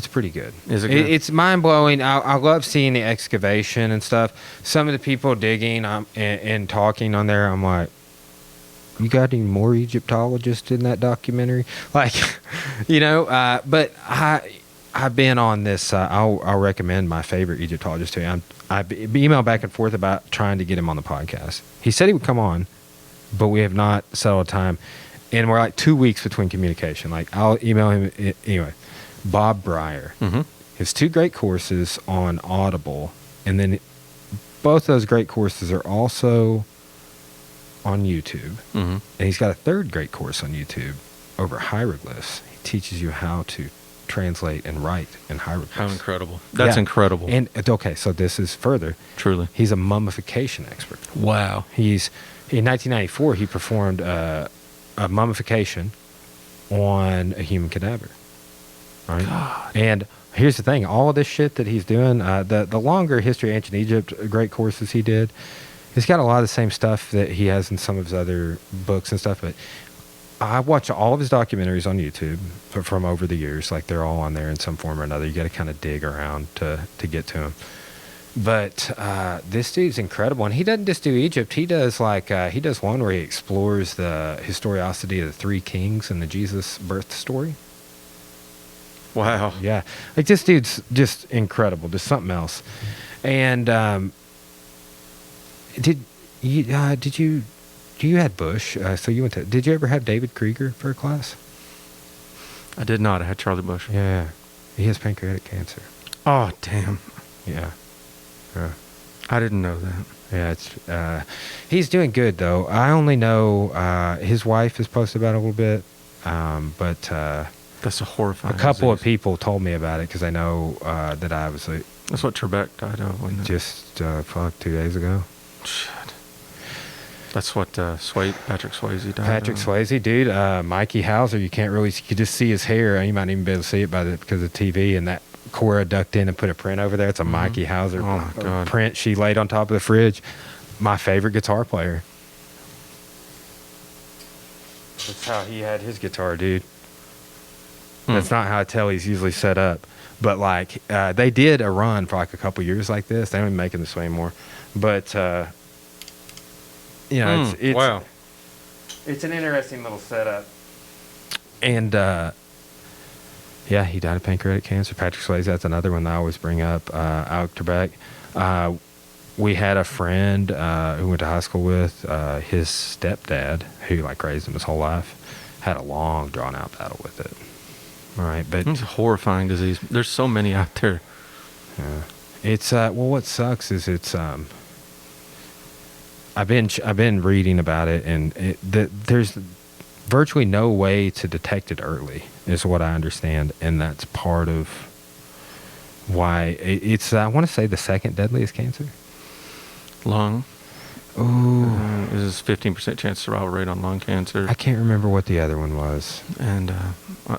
pretty good.
Is it good?
It's mind blowing. I love seeing the excavation and stuff. Some of the people digging and talking on there, I'm like, you got any more Egyptologists in that documentary? Like, but I've been on this. I'll recommend my favorite Egyptologist to you. I've emailed back and forth about trying to get him on the podcast. He said he would come on, but we have not settled a time. And we're like 2 weeks between communication. Like, I'll email him anyway. Bob Breyer.
Mm-hmm.
His 2 great courses on Audible, and then both those great courses are also on YouTube.
Mm-hmm.
And he's got a 3rd great course on YouTube over hieroglyphs. He teaches you how to translate and write in hieroglyphs.
How incredible! That's incredible.
And okay, so this is further.
Truly,
he's a mummification expert.
Wow.
He's in 1994 he performed a mummification on a human cadaver. All right?
God.
And here's the thing: all of this shit that he's doing, the longer history of ancient Egypt great courses he did, he's got a lot of the same stuff that he has in some of his other books and stuff. But I watch all of his documentaries on YouTube from over the years. Like, they're all on there in some form or another. You got to kind of dig around to get to him. But this dude's incredible, and he doesn't just do Egypt. He does he does one where he explores the historicity of the 3 kings and the Jesus birth story.
Wow.
Yeah, like, this dude's just incredible, just something else. And did you had Bush? So you went to? Did you ever have David Krieger for a class?
I did not. I had Charlie Bush.
Yeah, he has pancreatic cancer.
Oh, damn.
Yeah.
I didn't know that.
Yeah, it's he's doing good though. I only know his wife has posted about it a little bit, but
That's a horrifying
a couple of
disease.
people told me about it because they know that I was
That's what Trebek died of, wasn't it?
just 2 days ago.
Shit. That's what Patrick Swayze died
Patrick
of.
Swayze, dude. Mikey Hauser, you could just see his hair. You might even be able to see it because of TV. And that Cora ducked in and put a print over there. It's a Mikey Hauser
Oh, my God.
print she laid on top of the fridge. My favorite guitar player. That's how he had his guitar, dude. That's not how I tell he's usually set up. But, like, they did a run for, like, a couple years like this. They don't even make them this way anymore. But, it's
wow.
it's an interesting little setup. And, yeah, he died of pancreatic cancer. Patrick Swayze, that's another one that I always bring up. Alec Trebek. We had a friend who went to high school with his stepdad, who, like, raised him his whole life, had a long, drawn-out battle with it. All right, but
It's a horrifying disease. There's so many out there.
yeah, it's what sucks is it's I've been reading about it, and there's virtually no way to detect it early, is what I understand, and that's part of why it's I want to say the 2nd deadliest cancer.
Lung.
Oh,
Is 15% chance survival rate on lung cancer.
I can't remember what the other one was.
And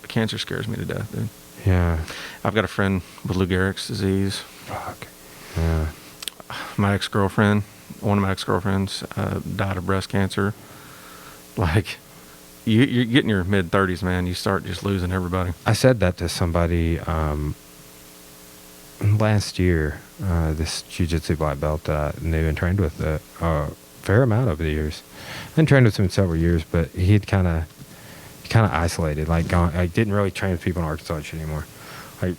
cancer scares me to death, dude.
Yeah.
I've got a friend with Lou Gehrig's disease.
Fuck. Yeah.
One of my ex-girlfriends died of breast cancer. Like, you're getting your mid-30s, man. You start just losing everybody.
I said that to somebody last year. This jiu-jitsu black belt that I knew and trained with a fair amount over the years. I hadn't trained with him in several years, but he'd kind of isolated, like didn't really train with people in Arkansas and shit anymore. Like,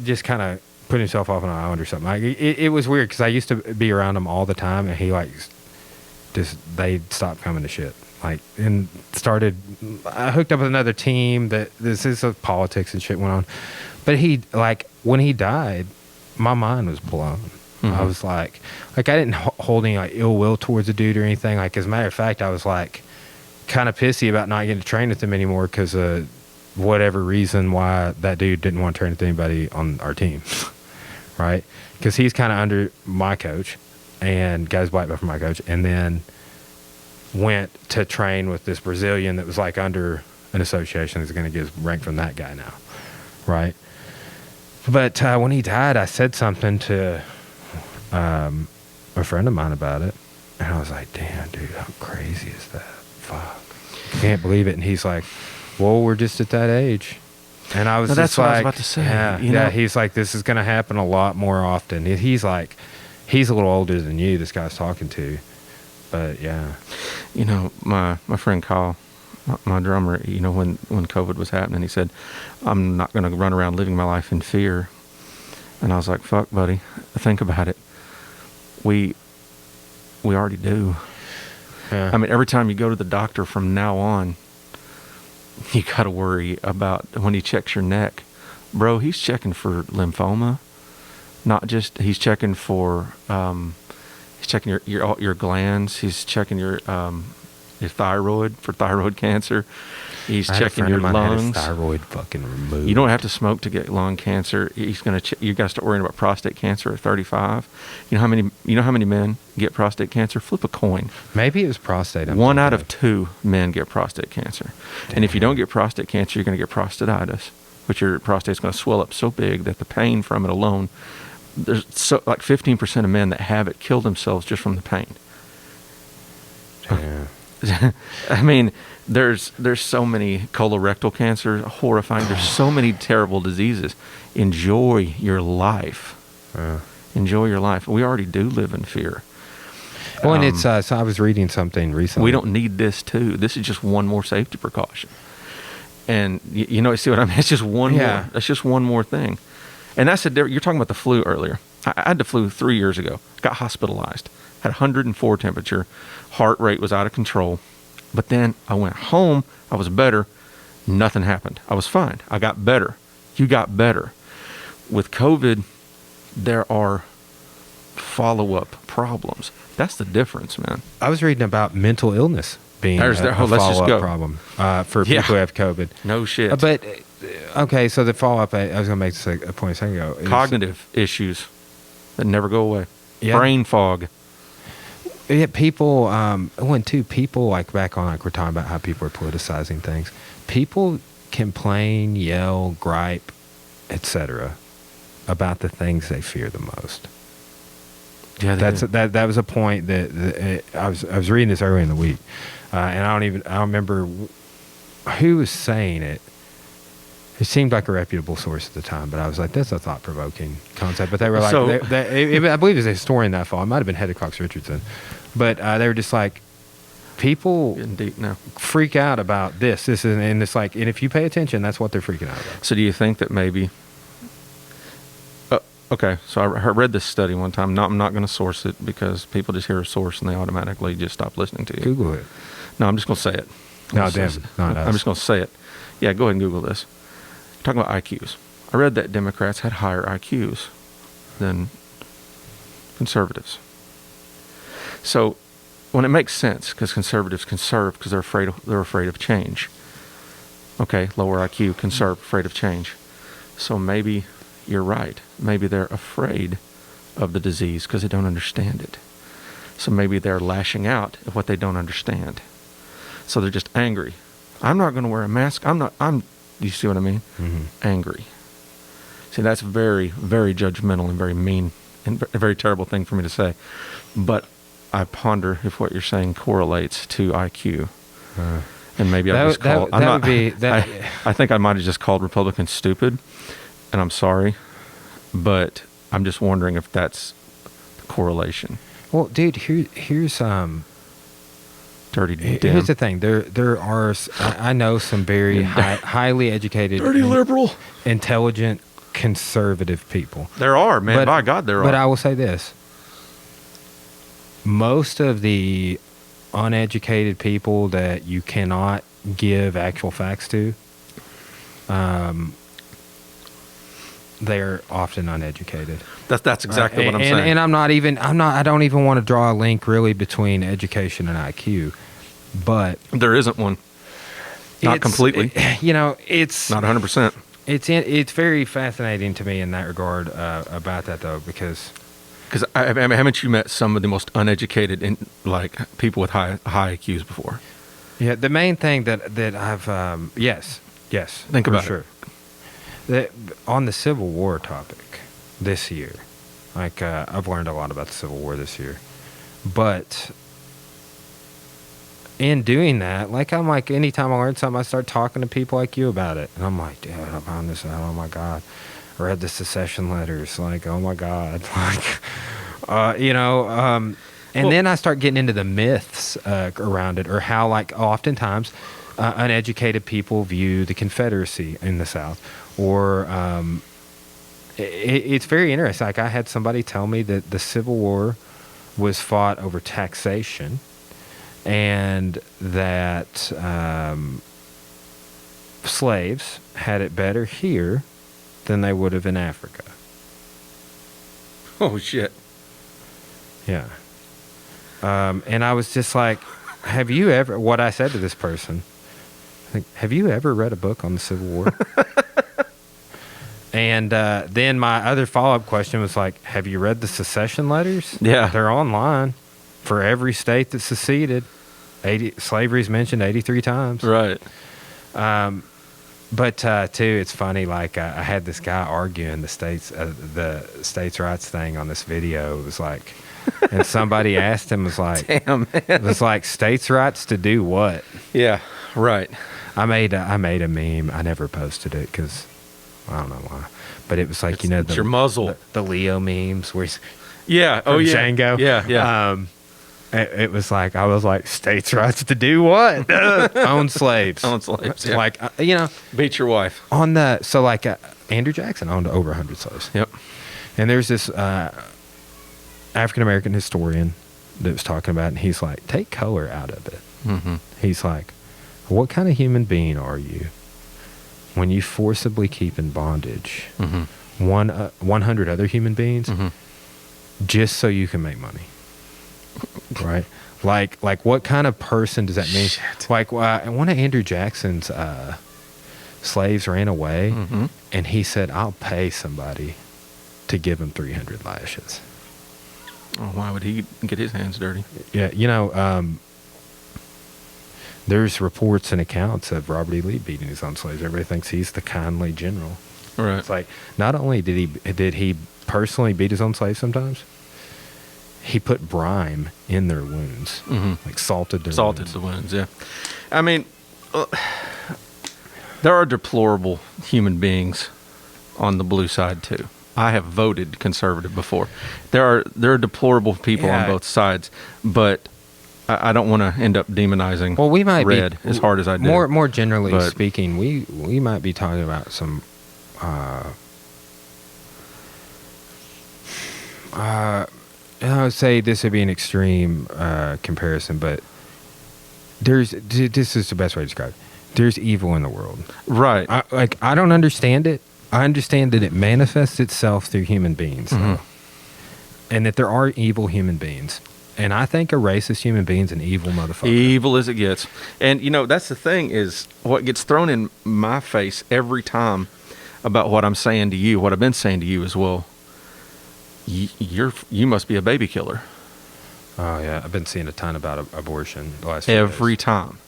just kind of put himself off on an island or something. Like, it was weird because I used to be around him all the time, and he they stopped coming to shit. Like, and I hooked up with another team that this is politics and shit went on. But when he died, my mind was blown.
Mm-hmm.
I was like I didn't hold any, like, ill will towards the dude or anything. Like, as a matter of fact, I was like kind of pissy about not getting to train with him anymore because of whatever reason why that dude didn't want to train with anybody on our team. Right? Because he's kind of under my coach and got his black belt from my coach, and then went to train with this Brazilian that was like under an association that's going to get his rank from that guy now. Right? But when he died, I said something to a friend of mine about it, and I was like, "Damn, dude, how crazy is that? Fuck, can't believe it." And he's like, "Well, we're just at that age." And I was
No,
just
that's what I was
like,
about to say.
Yeah,
You know?
he's like, "This is going to happen a lot more often." He's like, he's a little older than you. This guy's talking to, but yeah,
You know, my friend Kyle, my drummer, you know, when COVID was happening, he said, "I'm not going to run around living my life in fear." And I was like, "Fuck, buddy, think about it. We already do."
yeah.
I mean, every time you go to the doctor from now on, you got to worry about when he checks your neck. Bro, he's checking for lymphoma. Not just, he's checking for, he's checking your glands. He's checking your thyroid for thyroid cancer. He's
I had a
checking
friend
your
of mine had his
lungs.
thyroid fucking removed.
You don't have to smoke to get lung cancer. He's gonna. You got to start worrying about prostate cancer at 35. You know how many men get prostate cancer? Flip a coin.
Maybe it was prostate. I'm
One
thinking
out of 2 men get prostate cancer. And if you don't get prostate cancer, you're going to get prostatitis, which your prostate's going to swell up so big that the pain from it alone, there's like 15% of men that have it kill themselves just from the pain.
Yeah.
I mean, there's so many colorectal cancer, horrifying. There's so many terrible diseases. Enjoy your life.
Yeah.
Enjoy your life. We already do live in fear.
Well, and it's so I was reading something recently.
We don't need this too. This is just one more safety precaution. And you know, see what I mean? It's just one more. That's just one more thing. And that's you're talking about the flu earlier. I had the flu 3 years ago. Got hospitalized. Had 104 temperature. Heart rate was out of control. But then I went home. I was better. Nothing happened. I was fine. I got better. You got better. With COVID, there are follow-up problems. That's the difference, man.
I was reading about mental illness being a
Let's just
follow-up
go.
problem for people who have COVID.
No shit.
But okay, so the follow-up, I was going to make this a point a second ago.
Cognitive issues that never go away.
Yeah.
Brain fog.
Yeah, people. People like back on, like we're talking about how people are politicizing things. People complain, yell, gripe, etc. about the things they fear the most.
Yeah,
that was a point that I was reading this earlier in the week, and I don't remember who was saying it. It seemed like a reputable source at the time, but I was like, that's a thought-provoking concept. But they were like, I believe it was a historian that fall. It might have been Hedda Cox Richardson, but they were just like, people
getting deep now.
Freak out about this, and it's like, and if you pay attention, that's what they're freaking out about.
So do you think that maybe? Okay, so I read this study one time. I'm not going to source it because people just hear a source and they automatically just stop listening to you.
Google it.
No, I'm just going to say it.
No, damn, not us.
I'm just going to say it. Yeah, go ahead and Google this. Talking about IQs. I read that Democrats had higher IQs than conservatives. So, when it makes sense, because conservatives conserve because they're afraid of change. Okay, lower IQ, conserve, afraid of change. So maybe you're right. Maybe they're afraid of the disease because they don't understand it. So maybe they're lashing out at what they don't understand. So they're just angry. I'm not going to wear a mask. You see what I mean?
Mm-hmm.
Angry. See, that's very, very judgmental and very mean and a very terrible thing for me to say. I ponder if what you're saying correlates to IQ. And maybe I just called. I think I might have just called Republicans stupid, and I'm sorry, but I'm just wondering if that's the correlation.
Well, dude, here's
dirty.
Here's the thing. There are I know some very highly educated,
dirty liberal,
intelligent, conservative people.
There are, man. By God, there are.
But I will say this. Most of the uneducated people that you cannot give actual facts to, they're often uneducated.
That's exactly what I'm saying.
And I don't even want to draw a link really between education and IQ, but
there isn't one. Not completely.
It's
not 100%.
It's very fascinating to me in that regard about that though, because
haven't you met some of the most uneducated people with high IQs before?
Yeah, the main thing that I've yes,
think about
sure.
it.
that on the Civil War topic this year, like I've learned a lot about the Civil War this year, but in doing that, like I'm like, anytime I learn something, I start talking to people like you about it, and I'm like, dude, I found this out. Oh my God, I read the secession letters. Like, oh my God, like, and then I start getting into the myths around it, or how, like, oftentimes uneducated people view the Confederacy in the South, or it's very interesting. Like, I had somebody tell me that the Civil War was fought over taxation, and that slaves had it better here than they would have in Africa.
Oh, shit.
Yeah. And I was just like, have you ever, what I said to this person, like, have you ever read a book on the Civil War? And then my other follow-up question was like, have you read the secession letters?
Yeah.
They're online for every state that seceded. Slavery is mentioned 83 times.
Right.
But too, it's funny. Like I had this guy arguing the states' rights thing on this video. It was like, and somebody asked him, was like,
"Damn, man.
It was like, states' rights to do what?"
Yeah. Right.
I made a meme. I never posted it because I don't know why. But it was like,
It's your muzzle.
the Leo memes where he's
Yeah.
from
Oh, yeah.
Django.
Yeah. Yeah.
It was like, I was like, states' rights to do what? Own slaves.
Own slaves. Yeah.
Like,
Beat your wife.
on Andrew Jackson owned over 100 slaves.
Yep.
And there's this African-American historian that was talking about it, and he's like, take color out of it.
Mm-hmm.
He's like, what kind of human being are you when you forcibly keep in bondage 100 other human beings just so you can make money? Right? Like what kind of person does that mean?
Shit.
Like, one of Andrew Jackson's slaves ran away, and he said, I'll pay somebody to give him 300 lashes.
Oh, why would he get his hands dirty?
Yeah, there's reports and accounts of Robert E. Lee beating his own slaves. Everybody thinks he's the kindly general.
Right.
It's like, not only did he personally beat his own slaves sometimes, he put brine in their wounds, like salted
Salted the wounds, yeah. I mean, there are deplorable human beings on the blue side, too. I have voted conservative before. There are deplorable people on both sides, but I don't want to end up demonizing
we might
red as hard as I do.
More generally speaking, we might be talking about some I would say this would be an extreme comparison, but this is the best way to describe it. There's evil in the world.
Right.
I don't understand it. I understand that it manifests itself through human beings, though, and that there are evil human beings. And I think a racist human being's an evil motherfucker.
Evil as it gets. And, you the thing is, what gets thrown in my face every time about what I'm saying to you, what I've been saying to you as well, you must be a baby killer.
Oh, yeah. I've been seeing a ton about abortion the last few days.
Every time.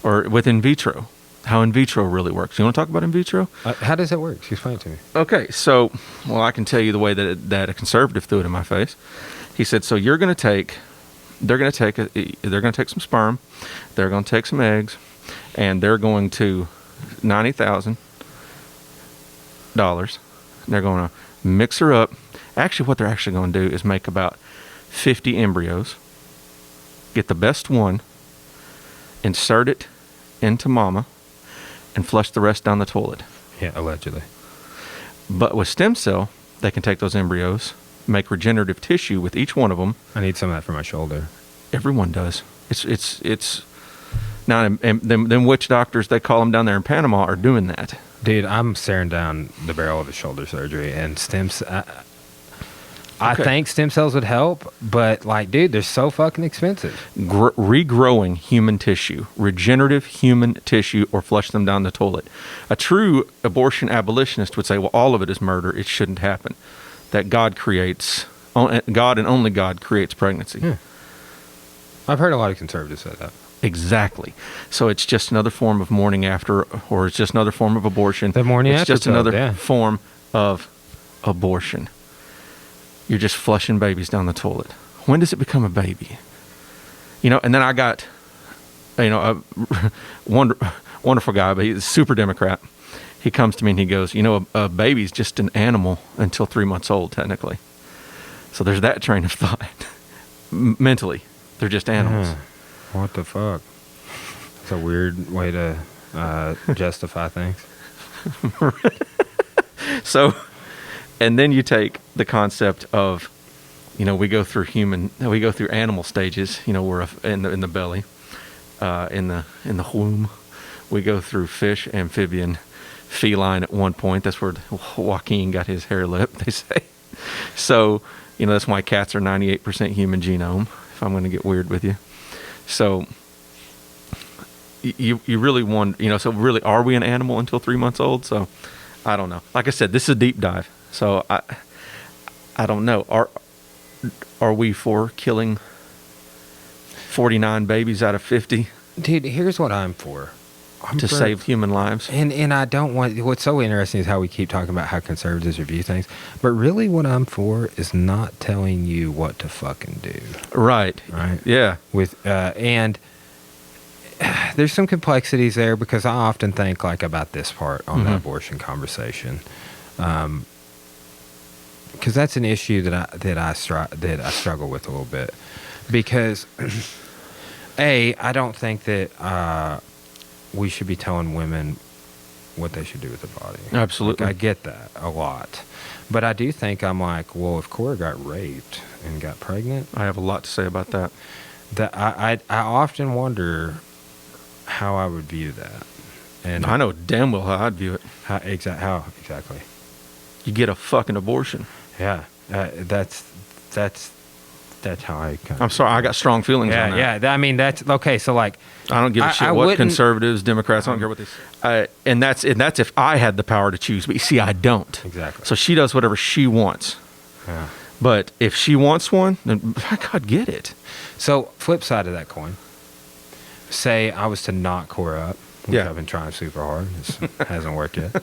Or with in vitro. How in vitro really works. You want to talk about in vitro?
How does it work? Explain it to me.
Okay, so, I can tell you the way that a conservative threw it in my face. He said, so they're going to take some sperm, they're going to take some eggs, and they're going to $90,000. They're going to mix her up. Actually, what they're actually going to do is make about 50 embryos, get the best one, insert it into mama, and flush the rest down the toilet.
Yeah, allegedly.
But with stem cell, they can take those embryos, make regenerative tissue with each one of them.
I need some of that for my shoulder.
Everyone does. It's now, and them witch doctors, they call them down there in Panama, are doing that.
Dude, I'm staring down the barrel of a shoulder surgery, and I think stem cells would help, but dude, they're so fucking expensive.
Regrowing human tissue, regenerative human tissue, or flush them down the toilet. A true abortion abolitionist would say, well, all of it is murder. It shouldn't happen. That God and only God creates pregnancy.
Yeah. I've heard a lot of conservatives say that.
Exactly. So it's just another form of morning after, or it's just another form of abortion.
The morning
it's
after
just
pill,
another
yeah.
form of abortion. You're just flushing babies down the toilet. When does it become a baby? You know, and then I got, you know, a wonderful guy, but he's a super Democrat. He comes to me and he goes, you know, a baby's just an animal until 3 months old, technically. So there's that train of thought. Mentally, they're just animals.
What the fuck? It's a weird way to justify things.
So, and then you take the concept of, you know, we go through animal stages. You know, we're in the belly, in the womb. We go through fish, amphibian, feline at one point. That's where Joaquin got his hair lip, they say. So, you know, that's why cats are 98% human genome, if I'm going to get weird with you. So, you really wonder, you know, so really, are we an animal until 3 months old? So, I don't know. Like I said, this is a deep dive. So, I don't know. Are we for killing 49 babies out of 50?
Dude, here's what I'm for.
To save human lives.
And I don't want, what's so interesting is how we keep talking about how conservatives review things. But really what I'm for is not telling you what to fucking do.
Right.
Right?
Yeah.
And there's some complexities there because I often think like about this part on the abortion conversation. Because that's an issue that I struggle with a little bit. Because, I don't think that we should be telling women what they should do with their body.
Absolutely.
Like, I get that a lot. But I do think I'm like, well, if Cora got raped and got pregnant.
I have a lot to say about that.
I often wonder how I would view that. And
I know damn well how I'd view it.
How exactly?
You get a fucking abortion.
Yeah. That's how I kind of...
I'm sorry, I got strong feelings on that.
Yeah. I mean, that's... Okay, so like...
I don't give a shit what conservatives, Democrats, I don't care what they say. And that's if I had the power to choose. But you see, I don't.
Exactly.
So she does whatever she wants.
Yeah.
But if she wants one, then God, get it.
So, flip side of that coin. Say I was to knock Cora up, which I've been trying super hard. It hasn't worked yet.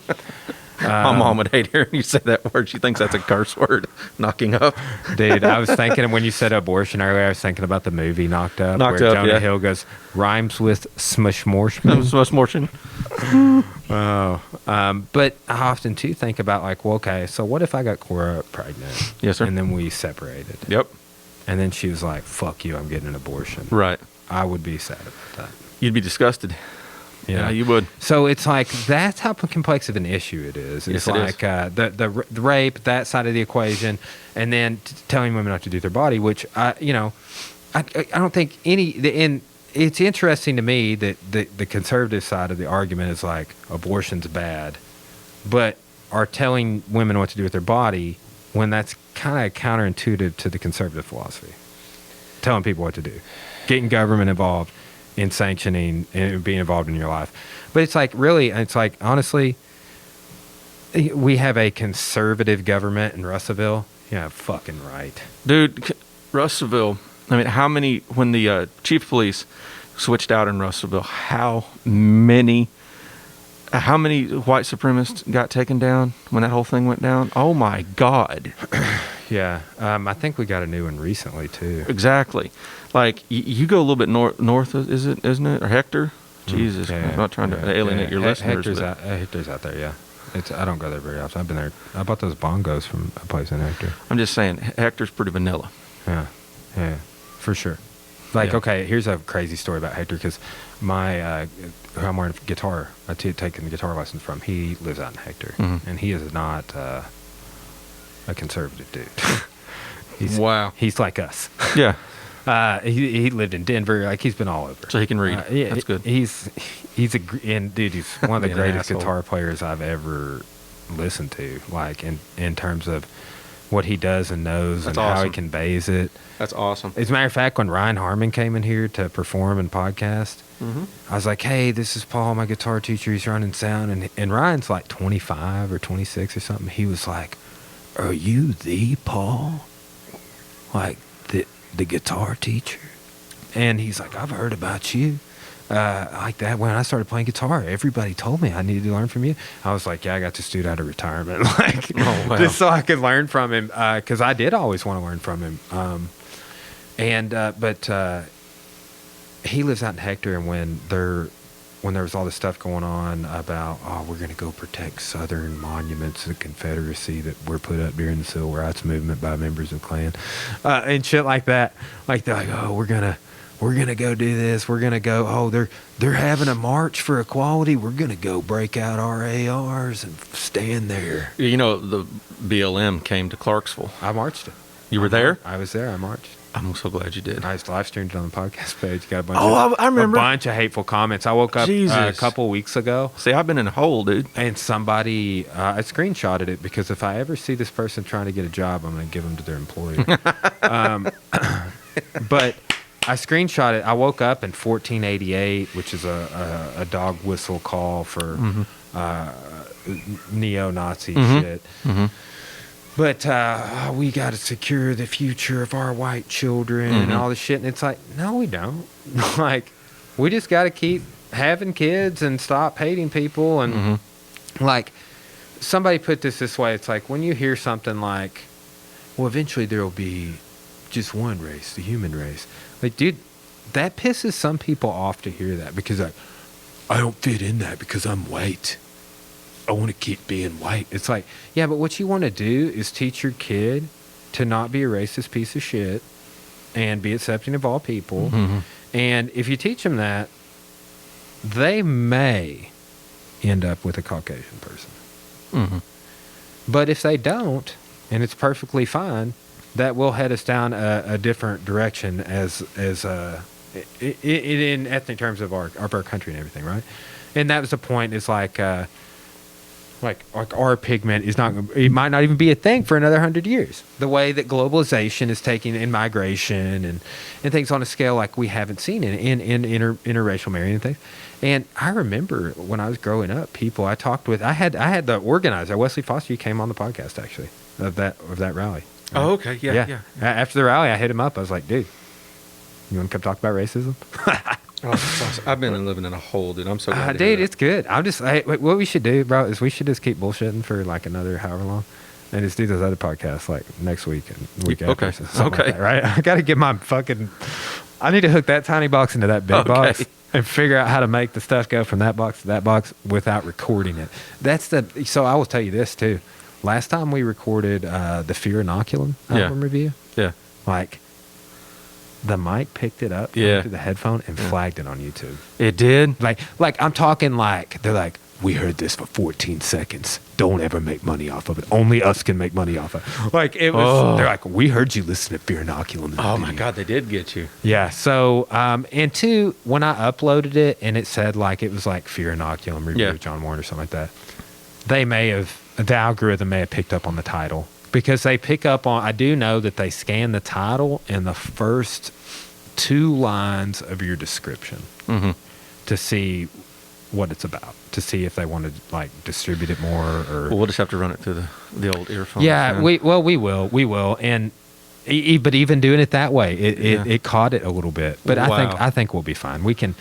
My mom would hate hearing you say that word. She thinks that's a curse word, knocking up.
Dude, I was thinking when you said abortion earlier, I was thinking about the movie Knocked Up, where Jonah Hill goes, rhymes with smushmorshman.
Smushmorshman.
But I often too think about like, well, okay, so what if I got Cora pregnant?
Yes, sir.
And then we separated.
Yep.
And then she was like, fuck you, I'm getting an abortion.
Right.
I would be sad about that.
You'd be disgusted. Yeah, you would.
So it's like, that's how complex of an issue it is. It's like the rape, that side of the equation, and then telling women not to do their body, which I don't think and it's interesting to me that the conservative side of the argument is like abortion's bad, but are telling women what to do with their body when that's kind of counterintuitive to the conservative philosophy. Telling people what to do, getting government involved in sanctioning and being involved in your life. But it's like, really, it's like, honestly, we have a conservative government in Russellville. Yeah, fucking right.
Dude, Russellville, I mean, when the chief of police switched out in Russellville, how many white supremacists got taken down when that whole thing went down? Oh my God.
Yeah. I think we got a new one recently too.
Exactly. Like you go a little bit north, isn't it? Or Hector? Jesus, I'm not trying to alienate your listeners.
Hector's out there, yeah. I don't go there very often. I've been there. I bought those bongos from a place in Hector.
I'm just saying, Hector's pretty vanilla.
Yeah, for sure. Like, okay, here's a crazy story about Hector, because my, who I'm wearing a guitar, taking the guitar lessons from, he lives out in Hector, and he is not a conservative dude.
Wow.
He's like us.
Yeah.
He lived in Denver. Like, he's been all over.
So he can read.
Yeah,
that's good.
He's one of the greatest guitar players I've ever listened to. Like in terms of what he does and knows, that's and awesome. How he conveys it.
That's awesome.
As a matter of fact, when Ryan Harmon came in here to perform and podcast, I was like, "Hey, this is Paul, my guitar teacher. He's running sound." And Ryan's like 25 or 26 or something. He was like, "Are you the Paul? Like the guitar teacher?" And he's like, "I've heard about you." like that. When I started playing guitar, everybody told me I needed to learn from you. I was like, yeah, I got this dude out of retirement, like, just so I could learn from him, because I did always want to learn from him. But he lives out in Hector, and when there was all this stuff going on about, we're going to go protect Southern monuments of the Confederacy that were put up during the Civil Rights Movement by members of the Klan, and shit like that. Like, they're like, oh, we're gonna go do this. We're gonna go. Oh, they're having a march for equality. We're gonna go break out our ARs and stand there.
You know, the BLM came to Clarksville.
I marched it.
You were there?
I was there. I marched.
I'm so glad you did.
I just live streamed it on the podcast page. Got a bunch.
I remember
a bunch of hateful comments. I woke up a couple weeks ago.
See, I've been in a hole, dude.
And somebody, I screenshotted it because if I ever see this person trying to get a job, I'm going to give them to their employer. But I screenshot it. I woke up in 1488, which is a dog whistle call for neo-Nazi shit. Mm-hmm. But we got to secure the future of our white children and all this shit. And it's like, no, we don't. Like, we just got to keep having kids and stop hating people. And like, somebody put this way. It's like, when you hear something like, well, eventually there will be just one race, the human race. Like, dude, that pisses some people off to hear that, because like, I don't fit in that because I'm white. I want to keep being white. It's like, yeah, but what you want to do is teach your kid to not be a racist piece of shit and be accepting of all people. Mm-hmm. And if you teach them that, they may end up with a Caucasian person. Mm-hmm. But if they don't, and it's perfectly fine, that will head us down a different direction as in ethnic terms of our country and everything, right? And that was the point. Is like our pigment is not, it might not even be a thing for another 100 years. The way that globalization is taking in migration and things on a scale like we haven't seen in interracial marrying and things. And I remember when I was growing up, people I talked with, I had the organizer, Wesley Foster, he came on the podcast actually of that rally. Right?
Oh, okay. Yeah.
After the rally, I hit him up. I was like, dude, you want to come talk about racism?
Oh, that's awesome. I've been living in a hole, dude. I'm so glad.
Dude, it's good. I'm just, what we should do, bro, is we should just keep bullshitting for like another however long, and just do those other podcasts like next week and week after.
Okay.
Like that, right? I got to get my I need to hook that tiny box into that big box and figure out how to make the stuff go from that box to that box without recording it. So I will tell you this too. Last time we recorded the Fear Inoculum album review, like, the mic picked it up through the headphone and flagged it on YouTube.
It did?
Like I'm talking like, they're like, we heard this for 14 seconds. Don't ever make money off of it. Only us can make money off of it. Like, it was, they're like, we heard you listen to Fear Inoculum.
Oh my God, they did get you.
Yeah. So, and two, when I uploaded it and it said like, it was like Fear Inoculum review of John Warren or something like that, the algorithm may have picked up on the title. Because they pick up on, I do know that they scan the title and the first 2 lines of your description to see what it's about, to see if they want to like distribute it more or. Well,
we'll just have to run it through the old earphones.
Yeah, we will, and but even doing it that way, it caught it a little bit. But I think we'll be fine. We can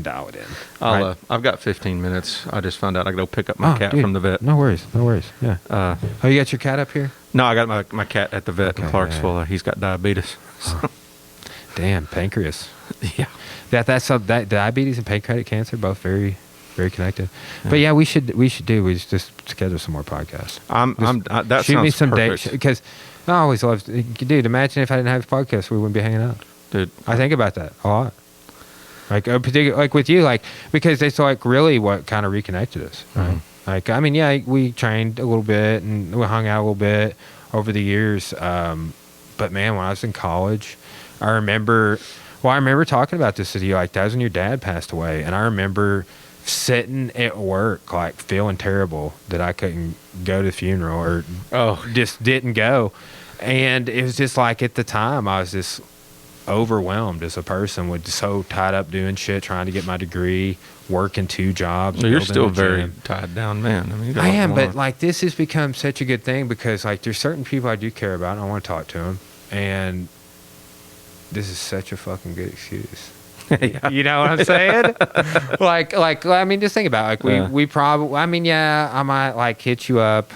dial it in. Right?
I've got 15 minutes. I just found out I got to go pick up my cat from the vet.
No worries. Yeah. You got your cat up here?
No, I got my cat at the vet in Clarksville. Yeah. He's got diabetes.
Damn, pancreas.
Yeah.
That diabetes and pancreatic cancer, both very, very connected. Yeah. But yeah, we should just schedule some more podcasts.
That
shoot
sounds
me some
perfect.
dates, because I always love, dude, imagine if I didn't have a podcast, we wouldn't be hanging out.
Dude,
I think about that a lot. Like, like with you, like, because it's like really what kind of reconnected us, right? Like, I mean, yeah, we trained a little bit and we hung out a little bit over the years. But man, when I was in college, I remember talking about this with you, like, that was when your dad passed away. And I remember sitting at work, like, feeling terrible that I couldn't go to the funeral or just didn't go. And it was just like, at the time, I was just overwhelmed as a person, with so tied up doing shit, trying to get my degree, working 2 jobs.
You're still very tied down, man. I mean,
I am, but like, this has become such a good thing because like, there's certain people I do care about and I want to talk to them, and this is such a fucking good excuse. You know what I'm saying? like I mean, just think about it. Like we probably, I mean, yeah, I might like hit you up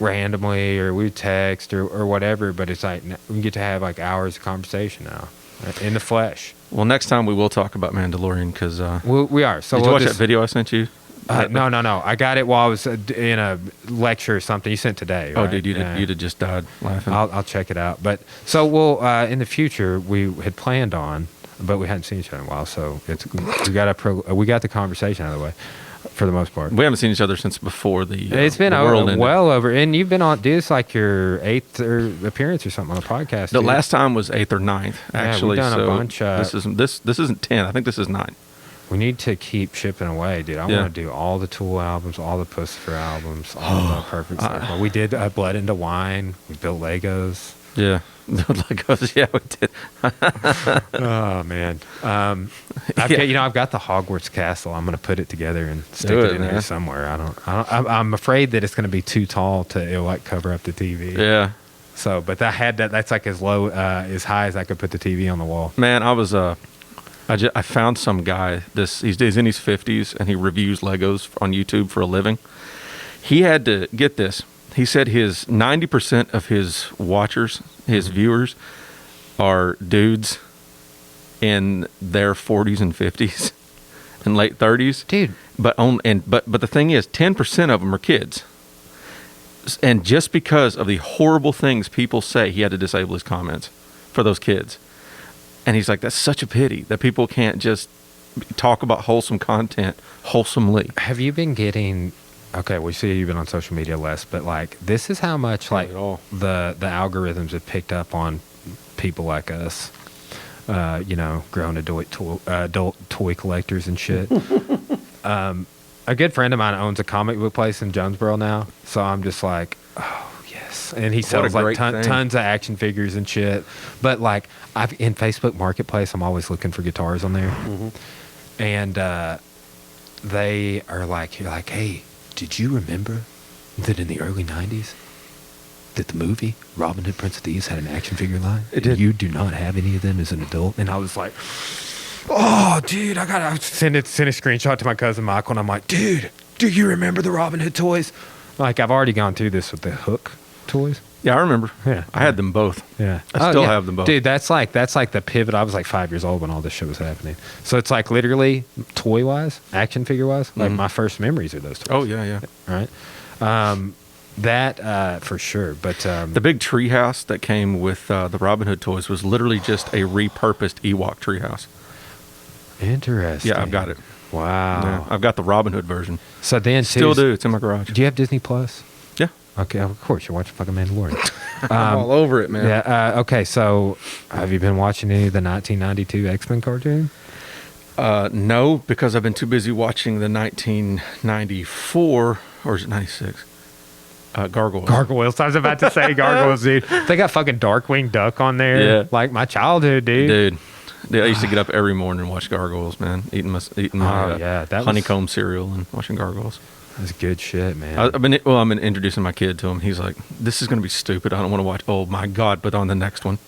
randomly or we text or whatever, but it's like we get to have like hours of conversation now in the flesh.
Well, next time we will talk about Mandalorian because
we are. So
did you watch that video I sent you?
No. I got it while I was in a lecture or something. You sent today, right?
Oh, dude, you'd have just died laughing.
I'll check it out. But so we'll in the future we had planned on, but we hadn't seen each other in a while. So we got the conversation out of the way for the most part.
We haven't seen each other since before the
it's been
the world ended.
Well over, and you've been on. Dude, it's like your 8th appearance or something on the podcast.
The last time was 8th or 9th, actually.
Yeah, we've done
so
a bunch.
This isn't 10. I think this is 9.
We need to keep shipping away, dude. I want to do all the Tool albums, all the Puscifer albums, all the Perfect Circle. We did Blood into Wine. We built Legos.
Yeah. Legos, yeah, we did.
Oh, man. I've got the Hogwarts Castle. I'm going to put it together and stick it in there somewhere. I'm afraid that it's going to be too tall to like cover up the TV.
Yeah.
So, but that's like as as high as I could put the TV on the wall.
Man, I found some guy. He's in his 50s and he reviews Legos on YouTube for a living. He had to get this. He said his 90% of his watchers, his viewers, are dudes in their 40s and 50s and late 30s.
Dude,
but the thing is, 10% of them are kids. And just because of the horrible things people say, he had to disable his comments for those kids. And he's like, that's such a pity that people can't just talk about wholesome content wholesomely.
Have you been getting... Okay, we see you've been on social media less, but like this is how much like the algorithms have picked up on people like us, grown adult toy collectors and shit. A good friend of mine owns a comic book place in Jonesboro now, so I'm just like, oh yes, and he sells like tons of action figures and shit. But like in Facebook Marketplace, I'm always looking for guitars on there, and they are like, you're like, hey. Did you remember that in the early 90s that the movie Robin Hood Prince of Thieves had an action figure line?
It did.
You do not have any of them as an adult? And I was like, oh, dude, I got to send a screenshot to my cousin Michael. And I'm like, dude, do you remember the Robin Hood toys? Like, I've already gone through this with the Hook toys.
Yeah, I remember.
Yeah.
I had them both.
Yeah.
I still have them both.
Dude, that's like the pivot. I was like 5 years old when all this shit was happening. So it's like literally toy-wise, action figure-wise, like my first memories are those toys.
Oh, yeah.
Right? That for sure. But
the big treehouse that came with the Robin Hood toys was literally just a repurposed Ewok treehouse.
Interesting.
Yeah, I've got it.
Wow.
Yeah, I've got the Robin Hood version.
So then
still do. It's in my garage.
Do you have Disney Plus?
Yeah.
Okay, of course. You're watching fucking Mandalorian.
I'm all over it, man.
Yeah. Okay, so have you been watching any of the 1992 X-Men cartoon?
No, because I've been too busy watching the 1994, or is it 96? Gargoyles.
Gargoyles. I was about to say Gargoyles, dude. They got fucking Darkwing Duck on there.
Yeah.
Like my childhood, dude.
I used to get up every morning and watch Gargoyles, man. Eating my honeycomb cereal and watching Gargoyles.
That's good shit, man.
I've been introducing my kid to him. He's like, this is going to be stupid. I don't want to watch. Oh, my God. But on the next one.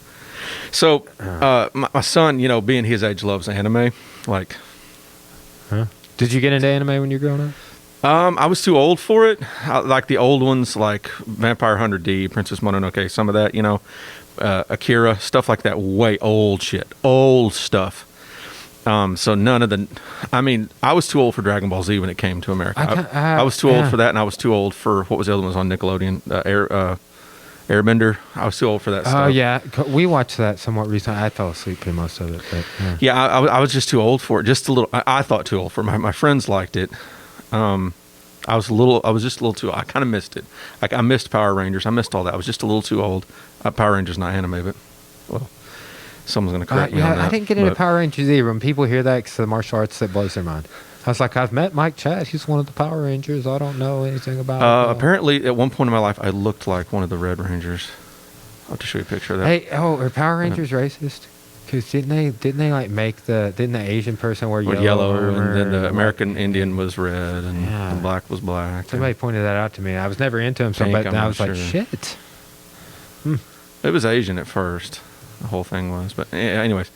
So my son, being his age, loves anime. Like,
Did you get into anime when you were growing up?
I was too old for it. Like the old ones, like Vampire Hunter D, Princess Mononoke, some of that, Akira, stuff like that. Way old shit. Old stuff. So none of the, I was too old for Dragon Ball Z when it came to America. I was too old for that, and I was too old for, what was the other one was on Nickelodeon? Airbender. I was too old for that stuff.
Oh, yeah. We watched that somewhat recently. I fell asleep through most of it. But,
yeah, I was just too old for it. Just a little, I thought too old for it. My friends liked it. I was just a little too, I kind of missed it. Like, I missed Power Rangers. I missed all that. I was just a little too old. Power Rangers, not anime, but, well. Someone's going to correct me on that.
I didn't get into Power Rangers either. When people hear that, because the martial arts, that blows their mind. I was like, I've met Mike Chad. He's one of the Power Rangers. I don't know anything about it.
Apparently, at one point in my life, I looked like one of the Red Rangers. I'll have to show you a picture of that.
Hey, are Power Rangers racist? Because didn't they like didn't the Asian person wear yellow?
And then the American Indian was red, and the black was black.
Somebody pointed that out to me. I was never into him, but I was like, shit.
It was Asian at first. The whole thing was, but anyways,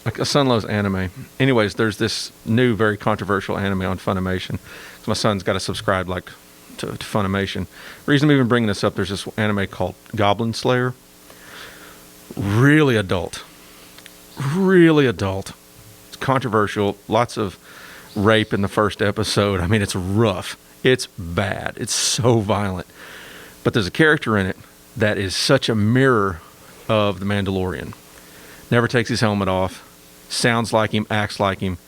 My son loves anime. Anyways, there's this new, very controversial anime on Funimation. So my son's got to subscribe to Funimation. The reason I'm even bringing this up, there's this anime called Goblin Slayer. Really adult. Really adult. It's controversial. Lots of rape in the first episode. I mean, it's rough. It's bad. It's so violent. But there's a character in it that is such a mirror of the Mandalorian. Never takes his helmet off. Sounds like him, acts like him,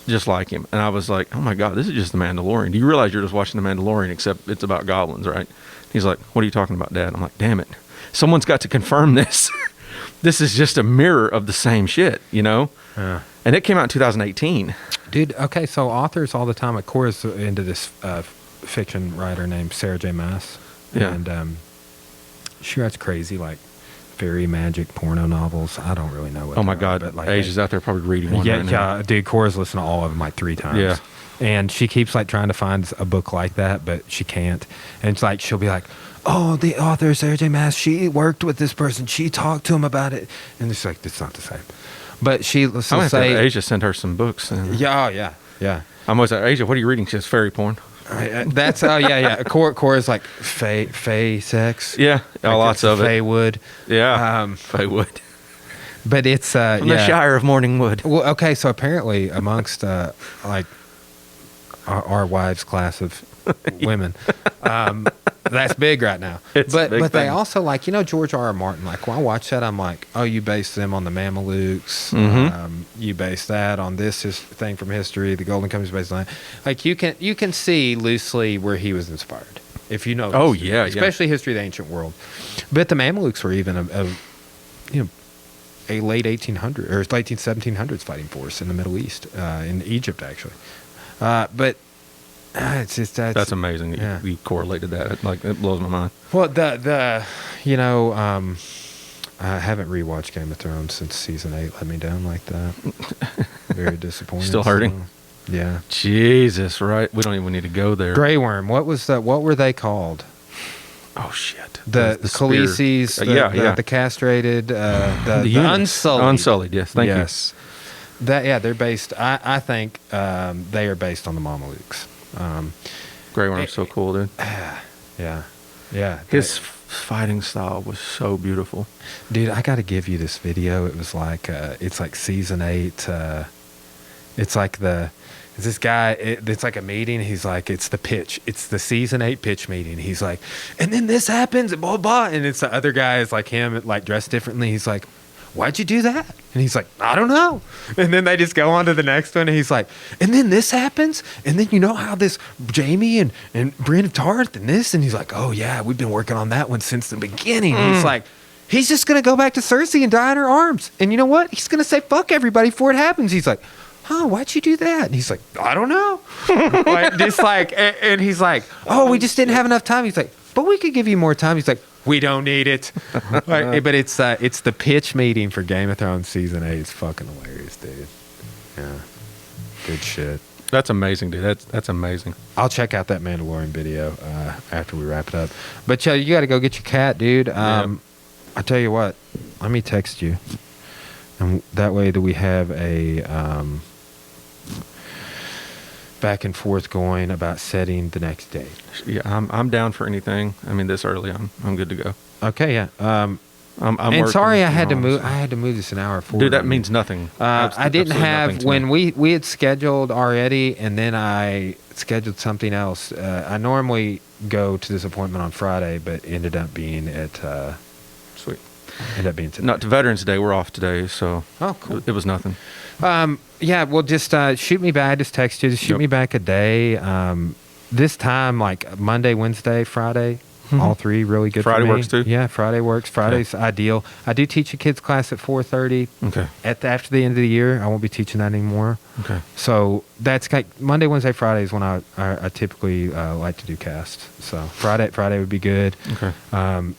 just like him. And I was like, oh my God, this is just the Mandalorian. Do you realize you're just watching the Mandalorian, except it's about goblins, right? He's like, what are you talking about, Dad? I'm like, damn it. Someone's got to confirm this. This is just a mirror of the same shit, you know?
Yeah.
And it came out in 2018.
Dude, okay, so authors all the time, like Cora's into this fiction writer named Sarah J. Maas.
Yeah.
And she writes crazy, like, fairy magic porno novels. I don't really know what.
Oh my
they are,
God,
but like
Asia's out there probably reading one
yeah,
right now.
yeah, dude. Cora's listened to all of them like 3 times.
Yeah.
And she keeps like trying to find a book like that, but she can't. And it's like she'll be like, "Oh, the author Sarah J. Maas, she worked with this person. She talked to him about it." And it's like, it's not the same. But she'll
I'm gonna have to
say,
have Asia send her some books.
"Yeah, oh, yeah."
I'm always like, Asia, what are you reading? She says fairy porn.
That's yeah. Cora's like fey sex.
Yeah,
like
lots of it.
Fey wood.
Yeah, Fey wood.
But it's
From the Shire of Morningwood.
Well, okay, so apparently amongst like our wives' class of women, that's big right now.
It's a big
but they
thing.
also like, you know, George R. R. Martin. Like when I watch that, I'm like, oh, you based them on the Mamelukes.
Mm-hmm.
You based that on this thing from history. The Golden Company's based on that. Like you can see loosely where he was inspired. If you know,
Oh,
history,
yeah,
especially history of the ancient world. But the Mamelukes were even a late 1800s or late 1700s fighting force in the Middle East, in Egypt actually. But it's just
That's amazing. That
Yeah.
you correlated that. It blows my mind.
Well, I haven't rewatched Game of Thrones since season 8 let me down like that. Very disappointed.
Still hurting?
So, yeah.
Jesus, right? We don't even need to go there.
Grey Worm. What was that? What were they called?
Oh shit.
The
spear.
Khaleesi's, the castrated, the
eunuchs.
Unsullied.
Unsullied, yes. Thank you.
Yes. They're based. I think they are based on the Mamelukes.
Grey Worm's so cool, dude.
Yeah.
His fighting style was so beautiful.
Dude, I got to give you this video. It was like it's like season 8. It's like it's this guy. It's like a meeting. He's like, it's the pitch. It's the season 8 pitch meeting. He's like, and then this happens, and blah blah. And it's the other guy is like him, like dressed differently. He's like, why'd you do that? And he's like, I don't know. And then they just go on to the next one. And he's like, and then this happens. And then you know how this Jamie and Brienne of Tarth and this. And he's like, oh yeah, we've been working on that one since the beginning. And it's like, he's just going to go back to Cersei and die in her arms. And you know what? He's going to say, fuck everybody before it happens. He's like, huh, why'd you do that? And he's like, I don't know. And he's like, oh, we just didn't have enough time. He's like, but we could give you more time. He's like, we don't need it. But it's the pitch meeting for Game of Thrones season 8. It's fucking hilarious, dude. Yeah, good shit.
That's amazing, dude. That's amazing.
I'll check out that Mandalorian video after we wrap it up. But you got to go get your cat, dude. I tell you what, let me text you, and that way that we have a back and forth going about setting the next date.
Yeah, I'm down for anything. I mean, this early, I'm good to go.
Okay, yeah.
I'm
and
working
sorry, I had to
tomorrow,
move.
so-
I had to move this an hour forward.
Dude, that means nothing.
I didn't
Absolutely
have
nothing to
when
me.
we had scheduled already, and then I scheduled something else. I normally go to this appointment on Friday, but ended up being at
Sweet.
ended up being today.
Not to Veterans Day. We're off today, so
Oh, cool.
it was nothing.
Yeah, well, just shoot me back. Just text you. Just shoot
Yep.
me back a day. This time, like Monday, Wednesday, Friday, all 3 really good.
Friday
for me.
works too?
Yeah, Friday works. Friday's ideal. I do teach a kids class at 4:30.
Okay.
After the end of the year, I won't be teaching that anymore.
Okay.
So that's like Monday, Wednesday, Friday is when I typically like to do casts. So Friday would be good.
Okay.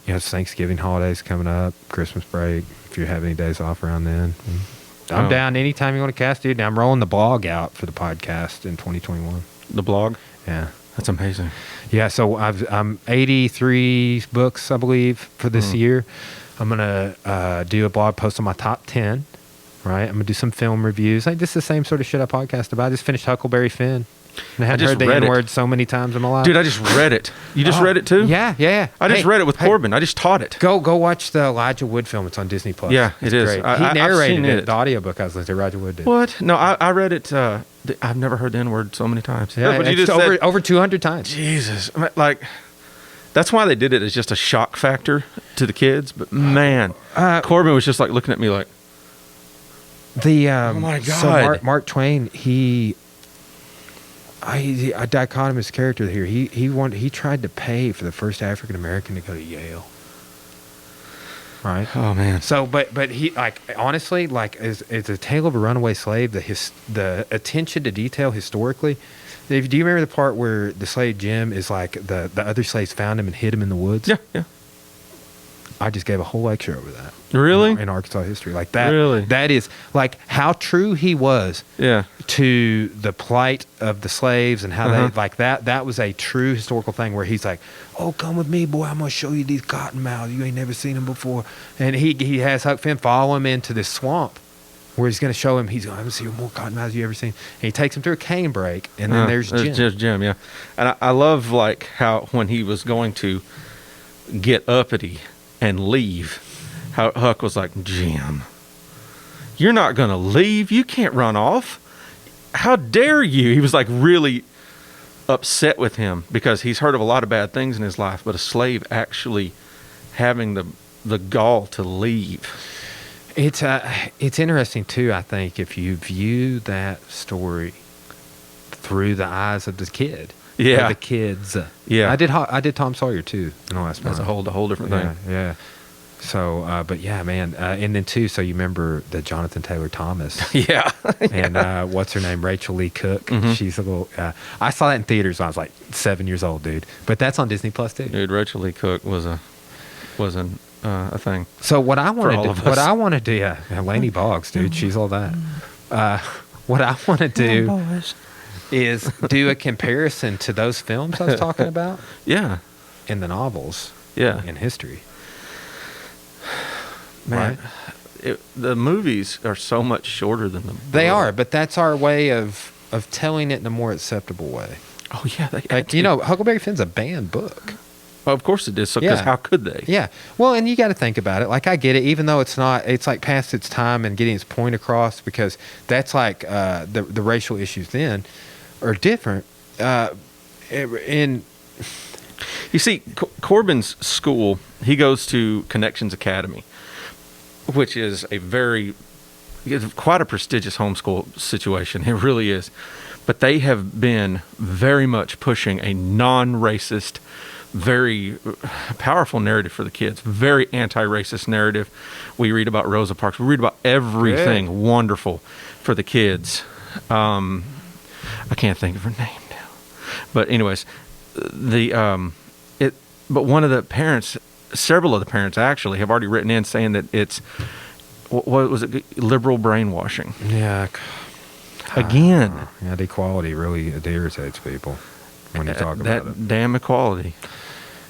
It's Thanksgiving holidays coming up, Christmas break. If you have any days off around then, I'm
Oh.
down anytime you want to cast, dude. Now, I'm rolling the blog out for the podcast in 2021.
The blog.
Yeah.
That's amazing.
Yeah, so I'm 83 books, I believe, for this year. I'm gonna do a blog post on my top 10. right? I'm gonna do some film reviews. Like, this is the same sort of shit I podcast about. I just finished Huckleberry Finn. And I hadn't
just
heard the
read it.
N-word so many times in my life.
Dude, I just read it. You just read it too?
Yeah.
I just read it with Corbin. I just taught it.
Go watch the Elijah Wood film. It's on Disney Plus.
Yeah,
it's
it is.
great.
I've
He narrated
seen
it. The audiobook I was listening to, Elijah Wood did.
What? No, I read it. I've never heard the N-word so many times.
Yeah,
but you
it's
just said,
over 200 times.
Jesus. Like, that's why they did it as just a shock factor to the kids. But man, Corbin was just like looking at me like,
oh
my
So
God.
Mark Twain, I dichotomous character here. He tried to pay for the first African American to go to Yale. Right.
oh man.
So, but he, like, honestly, like, as a tale of a runaway slave, the attention to detail historically. Do you remember the part where the slave Jim is like the other slaves found him and hid him in the woods?
Yeah.
I just gave a whole lecture over that.
Really?
In Arkansas history, like that.
Really?
That is like how true he was.
Yeah.
To the plight of the slaves and how
Uh-huh.
they like that. That was a true historical thing where he's like, "Oh, come with me, boy. I'm gonna show you these cottonmouths. You ain't never seen them before." And he has Huck Finn follow him into this swamp where he's gonna show him. He's going, "I'm gonna see more cottonmouths you ever seen." And he takes him through a cane break, and then there's Jim.
Just Jim, yeah. And I love like how when he was going to get uppity and leave, how Huck was like, "Jim, you're not gonna leave. You can't run off. How dare you?" He was like really upset with him because he's heard of a lot of bad things in his life, but a slave actually having the gall to leave.
It's interesting too. I think if you view that story through the eyes of the kid,
Yeah.
or the kids.
Yeah.
I did Tom Sawyer too. In the last
That's a
month.
whole different thing.
Yeah. So, but yeah, man. And then too, so you remember the Jonathan Taylor Thomas
Yeah.
and what's her name? Rachel Lee Cook.
Mhm.
She's a little, I saw that in theaters when I was like 7 years old, dude. But that's on Disney Plus too.
Dude, Rachel Lee Cook was a thing.
So what I want
all
to
of
do,
us.
yeah, Laney Boggs, dude, she's all that. What I want to do is do a comparison to those films I was talking about
Yeah.
in the novels
Yeah.
in history.
Man,
Right?
the movies are so much shorter than the
They
book.
are, but that's our way of telling it in a more acceptable way.
Oh yeah, they
Like, you know, Huckleberry Finn's a banned book.
Well, of course it is. So, because
Yeah.
how could they?
Yeah. Well, and you got to think about it. Like, I get it, even though it's like past its time and getting its point across, because that's like the racial issues then are different. In
You see, Corbin's school, he goes to Connections Academy, which is it's quite a prestigious homeschool situation. It really is. But they have been very much pushing a non-racist, very powerful narrative for the kids. Very anti-racist narrative. We read about Rosa Parks. We read about everything wonderful for the kids. I can't think of her name now. But anyways, but one of the parents, several of the parents actually, have already written in saying that it's, what was it, liberal brainwashing.
yeah,
Again.
yeah, the equality really irritates people when you talk
that
about it.
damn equality.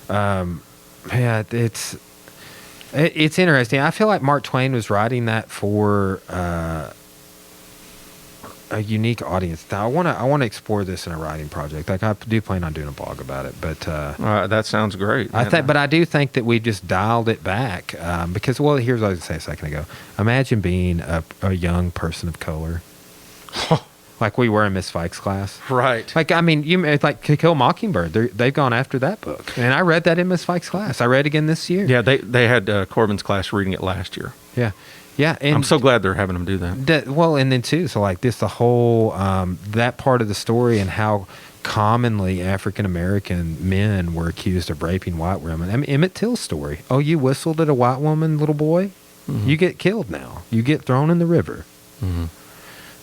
Yeah, it's interesting. I feel like Mark Twain was writing that for a unique audience. Now, I want to explore this in a writing project. Like, I do plan on doing a blog about it, but
That sounds great.
but I do think that we just dialed it back because, well, here's what I was going to say a second ago. Imagine being a young person of color, like we were in Miss Fikes' class.
Right.
Like, I mean, it's like To Kill a Mockingbird. They've gone after that book, and I read that in Miss Fikes' class. I read it again this year.
Yeah, they had Corbin's class reading it last year.
Yeah. And
I'm so glad they're having them do that.
well, and then too, so like this, the whole that part of the story and how commonly African American men were accused of raping white women. I mean, Emmett Till's story. Oh, you whistled at a white woman, little boy, you get killed now. You get thrown in the river.
Mhm.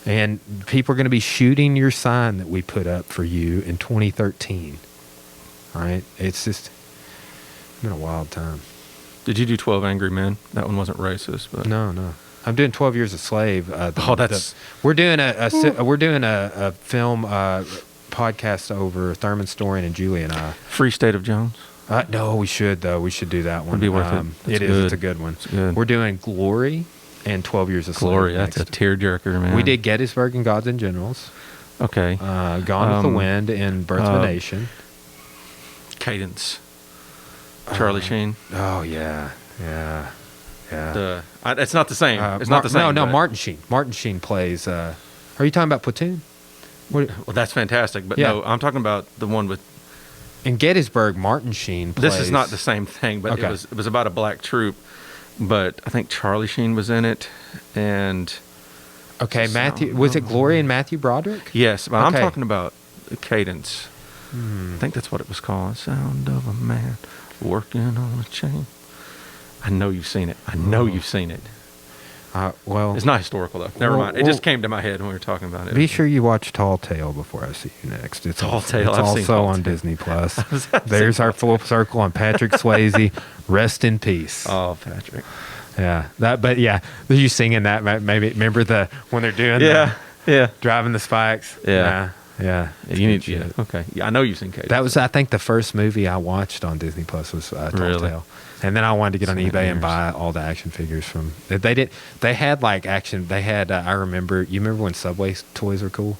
And people are going to be shooting your sign that we put up for you in 2013. All right? It's just been a wild time.
Did you do 12 Angry Men? That one wasn't racist, but
No. I'm doing 12 Years a Slave.
that's
we're doing a film podcast over Thurman Storian and Julie and I.
Free State of Jones.
No, we should though. We should do that one.
It'd be worth it.
It
It's
is.
good.
It's a good one.
It's good.
We're doing Glory, and 12 Years a Slave.
Glory, that's a
next.
tearjerker, man.
We did Gettysburg and Gods and Generals.
Okay.
Gone with the Wind and Birth of a Nation.
Cadence. Charlie Sheen.
Oh, yeah.
It's not the same. It's not the same.
No,
but-
Martin Sheen. Martin Sheen plays. Are you talking about Platoon?
Well, that's fantastic. But
Yeah.
no, I'm talking about the one with.
In Gettysburg, Martin Sheen plays.
This is not the same thing, but
Okay.
it was about a black troop. But I think Charlie Sheen was in it, and
Okay, Matthew. Was it Gloria and Matthew Broderick?
yes, but I'm
Okay.
talking about Cadence. I think that's what it was called. Sound of a man working on a chain. I know you've seen it. I know you've seen it.
Well,
It's not historical though. Never
Well,
mind. It just came to my head when we were talking about it.
be sure you watch Tall Tale before I see you next. It's
Tall
also,
Tale,
It's
I've seen
also
Tall
on
Tale.
Disney Plus. There's our full circle on Patrick Swayze. Rest in peace.
Oh, Patrick.
Yeah, but you singing that? Maybe remember when they're doing
Yeah.
driving the spikes.
Yeah.
Yeah.
You need.
Shit.
Yeah. Okay. Yeah, I know you've seen Cadence.
That was, I think, the first movie I watched on Disney Plus was Tall
Really?
Tale. And then I wanted to get on
So many
eBay and
years.
buy all the action figures from. They had like action. They had. I remember. You remember when Subway toys were cool?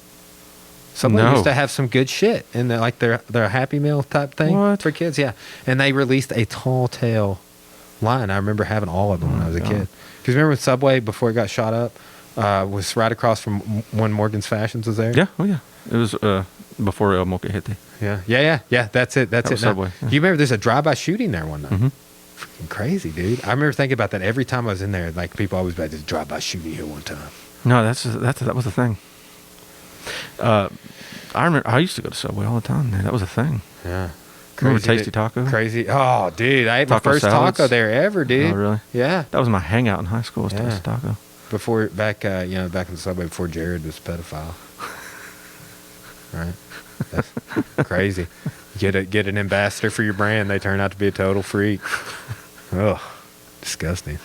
Subway
No.
used to have some good shit in like their Happy Meal type thing
What?
for kids. Yeah, and they released a Tall Tale line. I remember having all of them when I was a
God.
kid. Because remember when Subway before it got shot up was right across from when Morgan's Fashions was there.
Yeah. Oh yeah. It was before El Molcajete.
Yeah. That's it. That's
That was
it. Now,
Subway, yeah.
You remember there's a drive-by shooting there one night.
Mhm.
Freaking crazy, dude. I remember thinking about that every time I was in there. Like people always about this drive-by shooting here one time.
No, that was a thing. I remember I used to go to Subway all the time. Man. That was a thing.
Yeah.
Remember Tasty Taco?
Crazy. Oh, dude. I ate my
Taco
first
salads?
taco there ever, dude.
Oh, really?
Yeah.
That was my hangout in high school. Was
Yeah.
Tasty Taco.
Before, back in the Subway before Jared was a pedophile. Right? That's crazy. Get an ambassador for your brand. They turn out to be a total freak. Ugh. Disgusting.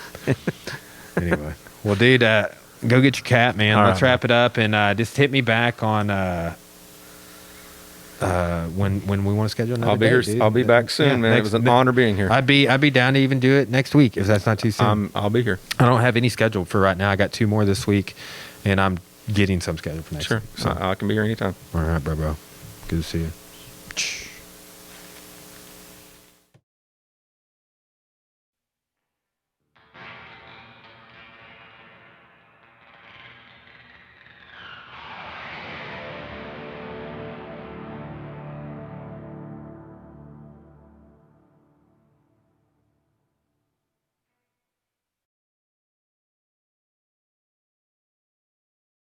Anyway. Well, dude, go get your cat, man.
All
Let's
right.
wrap it up and just hit me back on when we want to schedule another
I'll be
day,
here.
dude.
I'll be back soon,
Yeah,
man. It was an honor being here.
I'd be down to even do it next week if that's not too soon.
I'll be here.
I don't have any scheduled for right now. I got 2 more this week, and I'm getting some scheduled for next
Sure.
week. So,
I can be here anytime.
all right, bro. Good to see you.